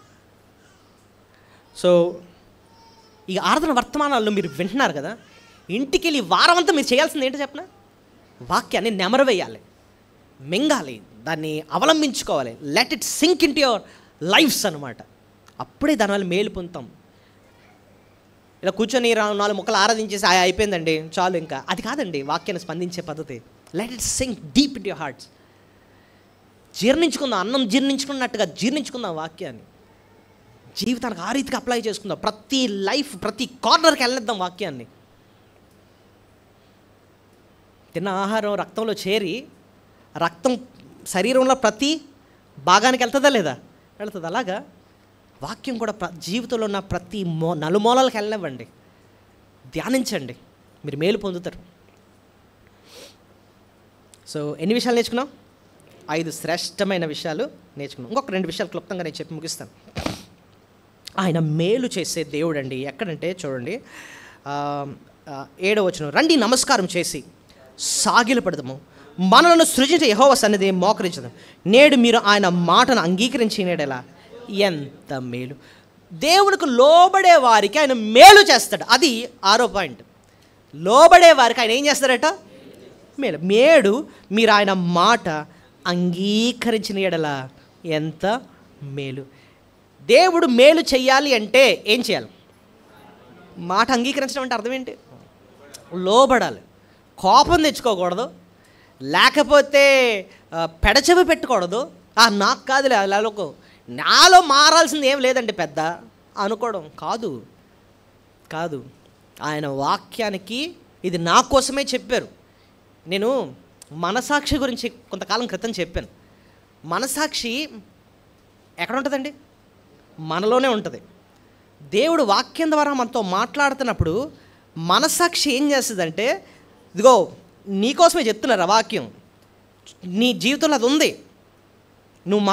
సో ఈ ఆరాధన వర్తమానాల్లో మీరు వింటున్నారు కదా, ఇంటికి వెళ్ళి వారం అంతా మీరు చేయాల్సింది ఏంటో చెప్పనా? వాక్యాన్ని నెమరు వేయాలి, మింగాలి, దాన్ని అవలంబించుకోవాలి. Let it sink into your lifes అనమాట. అప్పుడే దానివల్ల మేలు పొందుతాం. ఇలా కూర్చొని 4 ముక్కలు ఆరాధించేసి అయిపోయిందండి చాలు, ఇంకా అది కాదండి వాక్యాన్ని స్పందించే పద్ధతి. Let it sink deep into your hearts. జీర్ణించుకుందాం, అన్నం జీర్ణించుకున్నట్టుగా జీర్ణించుకుందాం వాక్యాన్ని, జీవితానికి ఆ రీతికి అప్లై చేసుకుందాం. ప్రతి లైఫ్, ప్రతి కార్నర్కి వెళ్ళనిద్దాం వాక్యాన్ని. తిన్న ఆహారం రక్తంలో చేరి రక్తం శరీరంలో ప్రతి భాగానికి వెళ్తుందా లేదా? వెళ్తుంది. అలాగా వాక్యం కూడా జీవితంలో ఉన్న ప్రతి నలుమూలలకు వెళ్ళనివ్వండి, ధ్యానించండి, మీరు మేలు పొందుతారు. సో ఎన్ని విషయాలు నేర్చుకున్నాం? 5 శ్రేష్టమైన విషయాలు నేర్చుకున్నాం. ఇంకొక 2 విషయాలు క్లుప్తంగా నేను చెప్పి ముగిస్తాను. ఆయన మేలు చేసే దేవుడు అండి. ఎక్కడంటే చూడండి 7వ వచనం, రండి నమస్కారం చేసి సాగిలపడదాము, మనలను సృజించే యెహోవా సన్నిధి మోకరించదాం, నేడు మీరు ఆయన మాటను అంగీకరించినడలా ఎంత మేలు. దేవునికి లోబడే వారికి ఆయన మేలు చేస్తాడు. అది 6వ పాయింట్. లోబడే వారికి ఆయన ఏం చేస్తాడట? మేడు. మీరు ఆయన మాట అంగీకరించిన ఎడల ఎంత మేలు. దేవుడు మేలు చెయ్యాలి అంటే ఏం చేయాలి? మాట అంగీకరించడం అంటే అర్థం ఏంటి? లోబడాలి, కోపం తెచ్చుకోకూడదు, లేకపోతే పెడచెవి పెట్టుకూడదు. నాకు కాదులే అలాలకు, నాలో మారాల్సింది ఏం లేదండి పెద్ద అనుకోవడం కాదు. ఆయన వాక్యానికి ఇది నా కోసమే చెప్పారు. నేను మనసాక్షి గురించి కొంతకాలం క్రితం చెప్పాను. మనసాక్షి ఎక్కడ ఉంటుందండి? మనలోనే ఉంటుంది. దేవుడు వాక్యం ద్వారా మనతో మాట్లాడుతున్నప్పుడు మనసాక్షి ఏం చేస్తుందంటే, ఇదిగో నీకోసమే చెప్తున్నారు ఆ వాక్యం, నీ జీవితంలో అది ఉంది, నువ్వు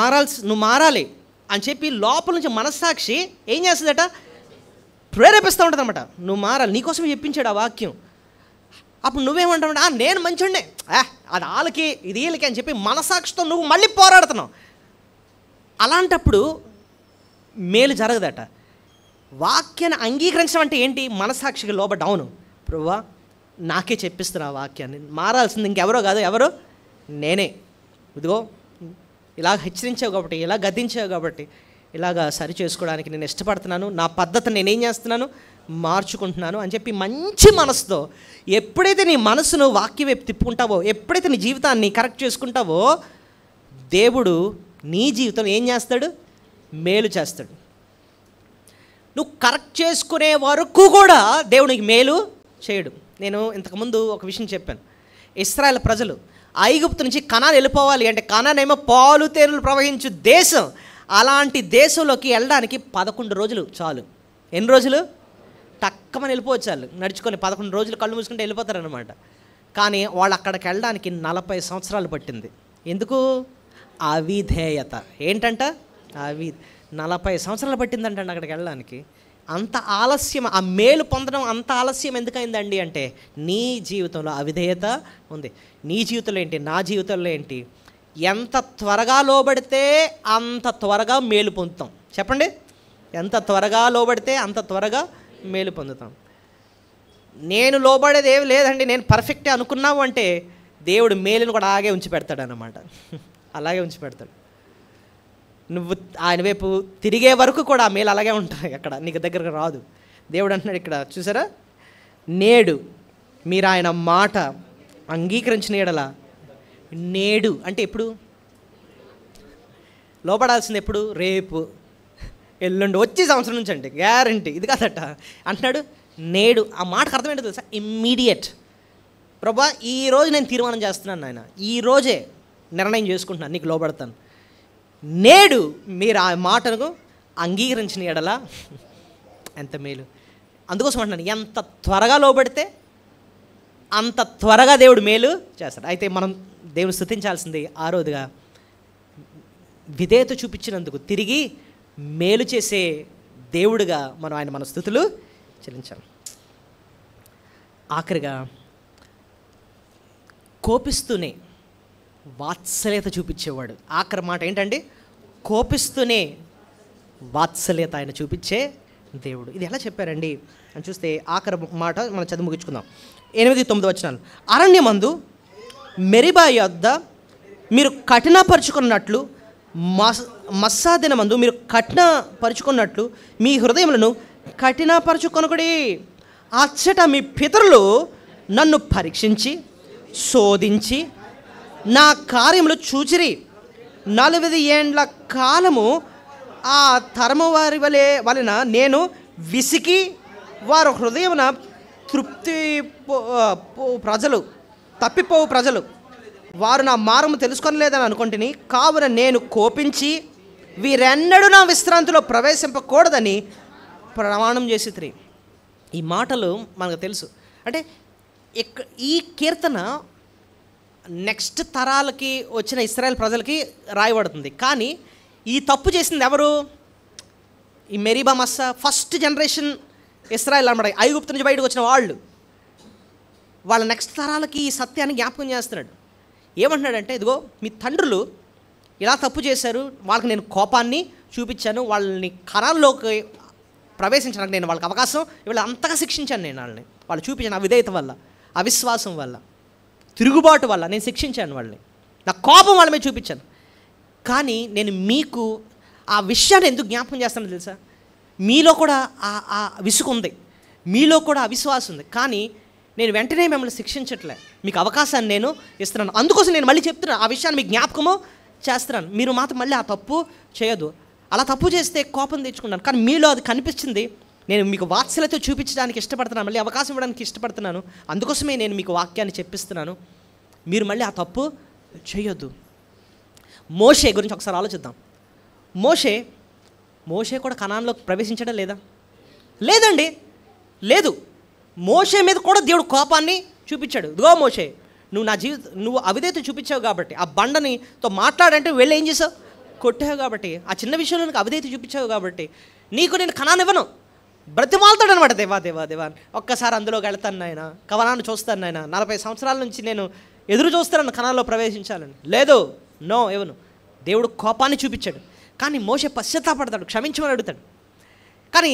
మారాలి అని చెప్పి లోపల నుంచి మనస్సాక్షి ఏం చేస్తుందట? ప్రేరేపిస్తూ ఉంటుంది అనమాట. నువ్వు మారాలి, నీకోసమే చెప్పించాడు ఆ వాక్యం. అప్పుడు నువ్వేమంటావు? నేను మంచివాడినే, అది వాళ్ళకి ఇది వీళ్ళకి అని చెప్పి మనసాక్షితో నువ్వు మళ్ళీ పోరాడుతున్నావు. అలాంటప్పుడు మేలు జరగదట. వాక్యాన్ని అంగీకరించడం అంటే ఏంటి? మనసాక్షికి లోబడ్డ, అవును ప్రభువా నాకే చెప్పిస్తున్నా ఆ వాక్యాన్ని, మారాల్సింది ఇంకెవరో కాదు, ఎవరో నేనే. ఇదిగో ఇలా హెచ్చరించావు కాబట్టి, ఇలా గద్దించావు కాబట్టి ఇలాగా సరి చేసుకోవడానికి నేను ఇష్టపడుతున్నాను, నా పద్ధతిని నేనేం చేస్తున్నాను, మార్చుకుంటున్నాను అని చెప్పి మంచి మనసుతో ఎప్పుడైతే నీ మనసును వాక్యం వైపు తిప్పుకుంటావో, ఎప్పుడైతే నీ జీవితాన్ని కరెక్ట్ చేసుకుంటావో, దేవుడు నీ జీవితం ఏం చేస్తాడు? మేలు చేస్తాడు. నువ్వు కరెక్ట్ చేసుకునే వరకు కూడా దేవునికి మేలు చేయడు. నేను ఇంతకుముందు ఒక విషయం చెప్పాను. ఇశ్రాయేల్ ప్రజలు ఐగుప్తు నుంచి కనాను వెళ్ళిపోవాలి అంటే, కనాన్ ఏమో పాలు తేనెలు ప్రవహించు దేశం, అలాంటి దేశంలోకి వెళ్ళడానికి 11 రోజులు చాలు. ఎన్ని రోజులు? టక్కమని వెళ్ళిపోవచ్చు, వాళ్ళు నడుచుకొని 11 రోజులు కళ్ళు మూసుకుంటే వెళ్ళిపోతారనమాట. కానీ వాళ్ళు అక్కడికి వెళ్ళడానికి 40 సంవత్సరాలు పట్టింది. ఎందుకు? అవిధేయత. ఏంటంట? 40 సంవత్సరాలు పట్టిందంటండి అక్కడికి వెళ్ళడానికి. అంత ఆలస్యం, ఆ మేలు పొందడం అంత ఆలస్యం ఎందుకైందండి అంటే, నీ జీవితంలో అవిధేయత ఉంది. నీ జీవితంలో ఏంటి, నా జీవితంలో ఏంటి? ఎంత త్వరగా లోబడితే అంత త్వరగా మేలు పొందుతాం. చెప్పండి, ఎంత త్వరగా లోబడితే అంత త్వరగా మేలు పొందుతాం. నేను లోబడేది ఏమి లేదండి, నేను పర్ఫెక్టే అనుకున్నావు అంటే దేవుడు మేలును కూడా అలాగే ఉంచి పెడతాడు అన్నమాట. అలాగే ఉంచి పెడతాడు. నువ్వు ఆయన వైపు తిరిగే వరకు కూడా ఆ మేలు అలాగే ఉంటాయి, అక్కడ నీకు దగ్గరకు రాదు. దేవుడు అంటున్నాడు ఇక్కడ, చూసారా, నేడు మీరు ఆయన మాట అంగీకరించిన ఎడల. నేడు అంటే ఎప్పుడు లోబడాల్సింది? ఎప్పుడు? రేపు, ఎల్లుండి, వచ్చే సంవత్సరం నుంచి అంటే గ్యారంటీ. ఇది కాదట అంటున్నాడు నేడు. ఆ మాటకు అర్థం ఏంటో తెలుసా? ఇమ్మీడియట్. ప్రభా ఈరోజు నేను తీర్మానం చేస్తున్నాను నాయన, ఈరోజే నిర్ణయం చేసుకుంటున్నాను, నీకు లోబడతాను. నేడు మీరు ఆ మాటను అంగీకరించిన ఎడల ఎంత మేలు. అందుకోసం అంటున్నాను, ఎంత త్వరగా లోబడితే అంత త్వరగా దేవుడు మేలు చేస్తాడు. అయితే మనం దేవుని స్తుతించాల్సింది ఆరోదుగా విధేయత చూపించినందుకు తిరిగి మేలు చేసే దేవుడుగా మనం ఆయన మన స్తుతులు చెల్లించాలి. ఆఖరిగా కోపిస్తూనే వాత్సల్యత చూపించేవాడు. ఆఖరి మాట ఏంటండి? కోపిస్తూనే వాత్సల్యత ఆయన చూపించే దేవుడు. ఇది ఎలా చెప్పారండి అని చూస్తే ఆఖరి మాట మనం చదివి ముగించుకుందాం. 8-9 వచనాలు. అరణ్యమందు మెరిబా యొద్ద మీరు కఠినపరుచుకున్నట్లు, మస్సా దినమందు మీరు కఠినపరుచుకున్నట్లు మీ హృదయములను కఠినపరుచుకొనకుడి. అచ్చట మీ పితరులు నన్ను పరీక్షించి శోధించి నా కార్యములు చూచిరి. 40 ఏండ్ల కాలము ఆ తరము వారి వలన నేను విసికి వారి హృదయమున తప్పిపోవు ప్రజలు వారు నా మార్గము తెలుసుకొనలేదని అనుకుంటుని, కావున నేను కోపించి వీరెన్నడూ నా విశ్రాంతిలో ప్రవేశింపకూడదని ప్రమాణం చేసి తిరిగి. ఈ మాటలు మనకు తెలుసు. అంటే ఈ కీర్తన నెక్స్ట్ తరాలకి వచ్చిన ఇశ్రాయేల్ ప్రజలకి రాయబడుతుంది. కానీ ఈ తప్పు చేసింది ఎవరు? ఈ Meribah Massah first generation Israel అన్నమాట. ఐగుప్తు నుంచి బయటకు వచ్చిన వాళ్ళ నెక్స్ట్ తరాలకి ఈ సత్యాన్ని జ్ఞాపకం చేస్తున్నాడు. ఏమంటున్నాడంటే, ఇదిగో మీ తండ్రులు ఇలా తప్పు చేశారు, వాళ్ళకి నేను కోపాన్ని చూపించాను, వాళ్ళని కణాల్లోకి ప్రవేశించడానికి నేను వాళ్ళకి అవకాశం ఇవాళ అంతగా శిక్షించాను. నేను వాళ్ళు చూపించాను అవిధేయత వల్ల, అవిశ్వాసం వల్ల, తిరుగుబాటు వల్ల నేను శిక్షించాను వాళ్ళని, నా కోపం వాళ్ళ మీద చూపించాను. కానీ నేను మీకు ఆ విషయాన్ని ఎందుకు జ్ఞాపకం చేస్తానో తెలుసా? మీలో కూడా ఆ విసుగు ఉంది, మీలో కూడా అవిశ్వాసం ఉంది. కానీ నేను వెంటనే మిమ్మల్ని శిక్షించట్లే, మీకు అవకాశాన్ని నేను ఇస్తున్నాను. అందుకోసం నేను మళ్ళీ చెప్తున్నాను, ఆ విషయాన్ని మీకు జ్ఞాపకము చేస్తున్నాను. మీరు మాత్రం మళ్ళీ ఆ తప్పు చేయదు. అలా తప్పు చేస్తే కోపం తెచ్చుకుంటాను. కానీ మీలో అది కనిపించింది. నేను మీకు వాత్సల్యత చూపించడానికి ఇష్టపడుతున్నాను, మళ్ళీ అవకాశం ఇవ్వడానికి ఇష్టపడుతున్నాను. అందుకోసమే నేను మీకు వాక్యాన్ని చెప్పిస్తున్నాను. మీరు మళ్ళీ ఆ తప్పు చేయొద్దు. మోషే గురించి ఒకసారి ఆలోచిద్దాం. మోషే కూడా కనాన్లోకి ప్రవేశించడం లేదా? లేదండి, లేదు. మోషే మీద కూడా దేవుడు కోపాన్ని చూపించాడు. ఇదిగో మోషే, నువ్వు అవిధేయత చూపించావు కాబట్టి, ఆ బండనితో మాట్లాడంటే వెళ్ళి ఏం చేసావు? కొట్టావు కాబట్టి, ఆ చిన్న విషయంలో నీకు అవిధేయత చూపించావు కాబట్టి నీకు నేను కనాను ఇవ్వను. బ్రతిమాలుతాడు అనమాట. దేవా ఒక్కసారి అందులోకి వెళ్తాను నాయన, కవనాన్ని చూస్తాను నాయన, 40 సంవత్సరాల నుంచి నేను ఎదురు చూస్తాను కనాల్లో ప్రవేశించాలని. లేదు, నో ఇవ్వను. దేవుడు కోపాన్ని చూపించాడు. కానీ మోషే పశ్చాత్తాపడతాడు, క్షమించమని అడుగుతాడు. కానీ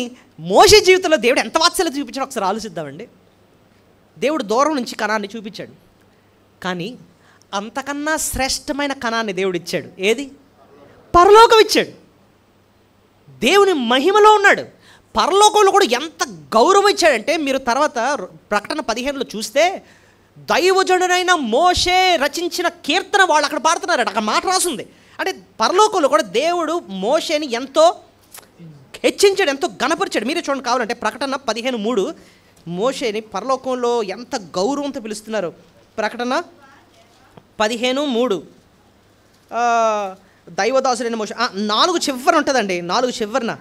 మోషే జీవితంలో దేవుడు ఎంత వాత్సల్యత చూపించాడో ఒకసారి ఆలోచిద్దామండి. దేవుడు దూరం నుంచి కణాన్ని చూపించాడు, కానీ అంతకన్నా శ్రేష్టమైన కణాన్ని దేవుడు ఇచ్చాడు. ఏది? పరలోకం ఇచ్చాడు. దేవుని మహిమలో ఉన్నాడు. పరలోకంలో కూడా ఎంత గౌరవం ఇచ్చాడంటే, మీరు తర్వాత ప్రకటన 15లో చూస్తే దైవజనుడైన మోషే రచించిన కీర్తన వాళ్ళు అక్కడ పాడుతున్నారట. అక్కడ మాట రాసుంది. అంటే పరలోకంలో కూడా దేవుడు మోషేని ఎంతో హెచ్చించాడు, ఎంతో ఘనపరిచాడు. మీరే చూడండి కావాలంటే ప్రకటన 15:3 మోషేని పరలోకంలో ఎంత గౌరవంతో పిలుస్తున్నారు. ప్రకటన 15:3 దైవదాసుడైన మోషే 4 చివరన ఉంటుందండి. 4 చివరన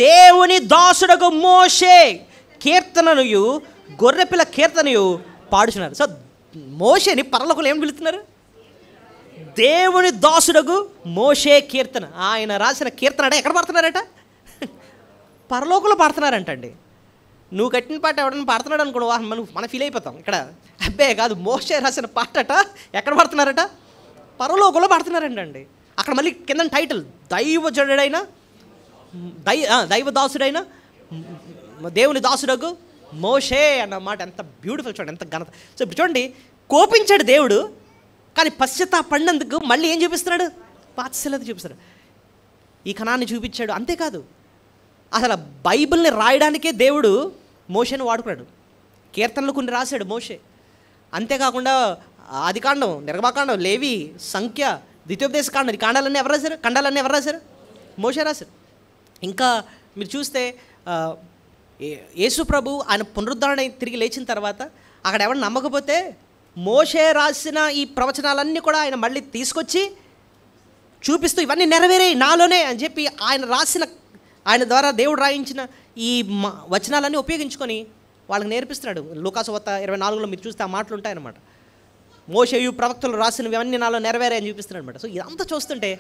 దేవుని దాసుడకు మోషే కీర్తనయు గొర్రెపిల్ల కీర్తనయు పాడుచున్నారు. సో మోషేని పరలోకంలో ఏం పిలుస్తున్నారు? దేవుని దాసుడకు మోషే కీర్తన. ఆయన రాసిన కీర్తన అంటే ఎక్కడ పాడుతున్నారట? పరలోకంలో పాడుతున్నారంటండి. నువ్వు కట్టిన పాట ఎవడన్నా పాడుతున్నాడు అనుకో, మనం ఫీల్ అయిపోతాం. ఇక్కడ అబ్బే కాదు, మోషే రాసిన పాటట ఎక్కడ పాడుతున్నారట? పరలోకంలో పాడుతున్నారంటండి. అక్కడ మళ్ళీ కింద టైటిల్ దైవజనుడైన దైవదాసుడైన దేవుని దాసుడకు మోషే అన్నమాట. ఎంత బ్యూటిఫుల్ చూడండి, ఎంత ఘనత. సో ఇప్పుడు చూడండి, కోపించాడు దేవుడు, కానీ పశ్చాత్తాపడినందుకు మళ్ళీ ఏం చూపిస్తున్నాడు? వాత్సల్యత చూపిస్తున్నాడు. ఈ కణాన్ని చూపించాడు. అంతేకాదు, అసలు బైబిల్ని రాయడానికే దేవుడు మోషేని వాడుకున్నాడు. కీర్తనలు కొన్ని రాశాడు మోషే. అంతేకాకుండా ఆదికాండం, నిర్గమాకాండం, లేవి, సంఖ్య, ద్వితీయోపదేశ కాండం, ఈ ఖండాలన్నీ ఎవరు రాశారు? మోషే రాశారు. ఇంకా మీరు చూస్తే యేసు ప్రభు ఆయన పునరుద్ధరణ తిరిగి లేచిన తర్వాత అక్కడ ఎవరు నమ్మకపోతే మోషే రాసిన ఈ ప్రవచనాలన్నీ కూడా ఆయన మళ్ళీ తీసుకొచ్చి చూపిస్తూ ఇవన్నీ నెరవేరాయి నాలోనే అని చెప్పి ఆయన ద్వారా దేవుడు రాయించిన ఈ వచనాలన్నీ ఉపయోగించుకొని వాళ్ళకి నేర్పిస్తున్నాడు. లూకాసు వార్త 24లో మీరు చూస్తే ఆ మాటలు ఉంటాయన్నమాట. మోషేయు ప్రవక్తలు రాసినవి అన్నీ నాలో నెరవేరాయి అని చూపిస్తున్నాడు అనమాట. సో ఇదంతా చూస్తుంటే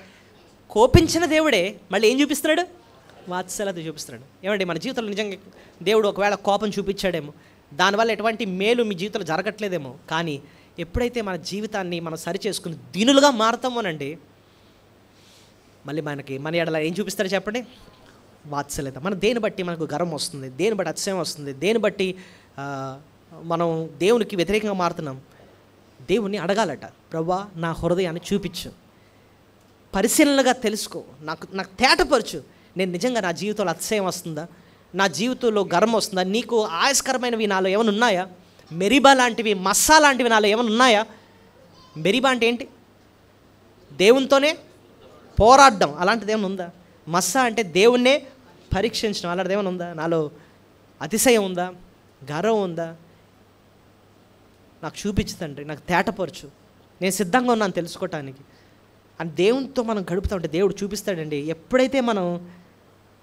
కోపించిన దేవుడే మళ్ళీ ఏం చూపిస్తున్నాడు? వాత్సల్యత చూపిస్తున్నాడు. ఏమండి, మన జీవితంలో నిజంగా దేవుడు ఒకవేళ కోపం చూపించాడేమో, దానివల్ల ఎటువంటి మేలు మీ జీవితంలో జరగట్లేదేమో, కానీ ఎప్పుడైతే మన జీవితాన్ని మనం సరి చేసుకుని దీనులుగా మారుతామోనండి, మళ్ళీ మన ఎడల ఏం చూపిస్తారో చెప్పండి? వాత్సల్యత. మన దేని బట్టి మనకు గర్వం వస్తుంది, దేని బట్టి అతిశయం వస్తుంది, దేని బట్టి మనం దేవునికి వ్యతిరేకంగా మారుతున్నాం. దేవుణ్ణి అడగాలట, ప్రభువా నా హృదయాన్ని చూపించు, పరిశీలనగా తెలుసుకో, నాకు తేటపరచు. నేను నిజంగా నా జీవితంలో అతిశయం వస్తుందా, నా జీవితంలో గర్వం వస్తుందా, నీకు ఆయస్కరమైనవి నాలో ఏమైనా ఉన్నాయా, మెరిబా లాంటివి, మస్సా లాంటివి నాలో ఏమైనా ఉన్నాయా? మెరిబా అంటే ఏంటి? దేవునితోనే పోరాడడం, అలాంటిది ఏమైనా ఉందా? మస్సా అంటే దేవుణ్ణే పరీక్షించడం, అలాంటిది ఏమైనా ఉందా? నాలో అతిశయం ఉందా, గర్వం ఉందా? నాకు చూపించు తండ్రి, నాకు తేటపరచు, నేను సిద్ధంగా ఉన్నాను తెలుసుకోవటానికి అని దేవునితో మనం గడుపుతూ ఉంటే దేవుడు చూపిస్తాడండి. ఎప్పుడైతే మనం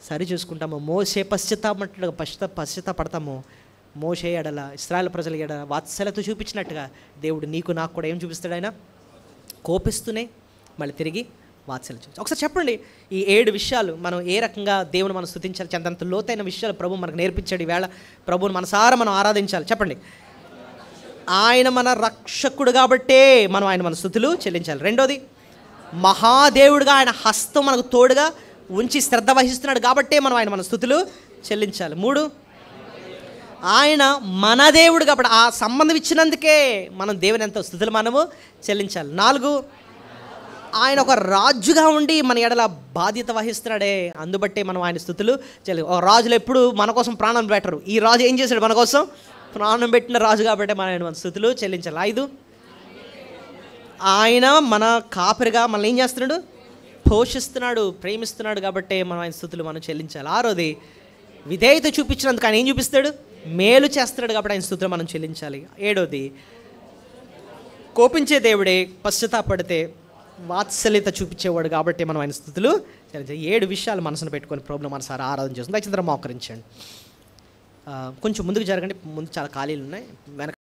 సరి చూసుకుంటామో, మోషే పశ్చాత్తాపడతామో, మోషే ఎడల, ఇశ్రాయేలు ప్రజల ఎడల వాత్సల్యత చూపించినట్టుగా దేవుడు నీకు నాకు కూడా ఏం చూపిస్తాడు? ఆయన కోపిస్తూనే మళ్ళీ తిరిగి వాత్సల్యం చూపిస్తాడు. ఒకసారి చెప్పండి, ఈ 7 విషయాలు మనం ఏ రకంగా దేవుని మనం స్తుతించాలి, చెంతంత లోతైన విషయాలు ప్రభు మనకు నేర్పించాడు. ఈవేళ ప్రభువుని మనసారా మనం ఆరాధించాలి. చెప్పండి, ఆయన మన రక్షకుడు కాబట్టే మనం మన స్తుతులు చెల్లించాలి. రెండోది, మహాదేవుడిగా ఆయన హస్తం మనకు తోడుగా ఉంచి శ్రద్ధ వహిస్తున్నాడు కాబట్టే మనం మన స్తుతులు చెల్లించాలి. 3, ఆయన మన దేవుడు కాబట్టి ఆ సంబంధం ఇచ్చినందుకే మనం దేవుని ఎంతో స్తుతులు మనము చెల్లించాలి. 4, ఆయన ఒక రాజుగా ఉండి మన ఎడల బాధ్యత వహిస్తున్నాడే, అందుబట్టే మనం ఆయన స్తుతులు చెల్లి. రాజులు ఎప్పుడు మన కోసం ప్రాణం పెట్టరు. ఈ రాజు ఏం చేశాడు? మన కోసం ప్రాణం పెట్టిన రాజు కాబట్టి మనం మన స్తుతులు చెల్లించాలి. 5, ఆయన మన కాపరిగా మనల్ని ఏం చేస్తున్నాడు? పోషిస్తున్నాడు, ప్రేమిస్తున్నాడు కాబట్టి మనం ఆయన స్తుతులు మనం చెల్లించాలి. 6, విధేయత చూపించినందుకు ఆయన ఏం చూపిస్తాడు? మేలు చేస్తున్నాడు కాబట్టి ఆయన స్తుతులు మనం చెల్లించాలి. 7, కోపించే దేవుడే పశ్చాత్తాపడితే వాత్సల్యత చూపించేవాడు కాబట్టి మనం ఆయన స్తుతులు చెల్లించాలి. 7 విషయాలు మనసును పెట్టుకొని ప్రాబ్లం మనసారి ఆరాధన చేస్తుంది. దయచేసి మోకరించండి. కొంచెం ముందుకు జరగండి, ముందు చాలా ఖాళీలు ఉన్నాయి. వెనక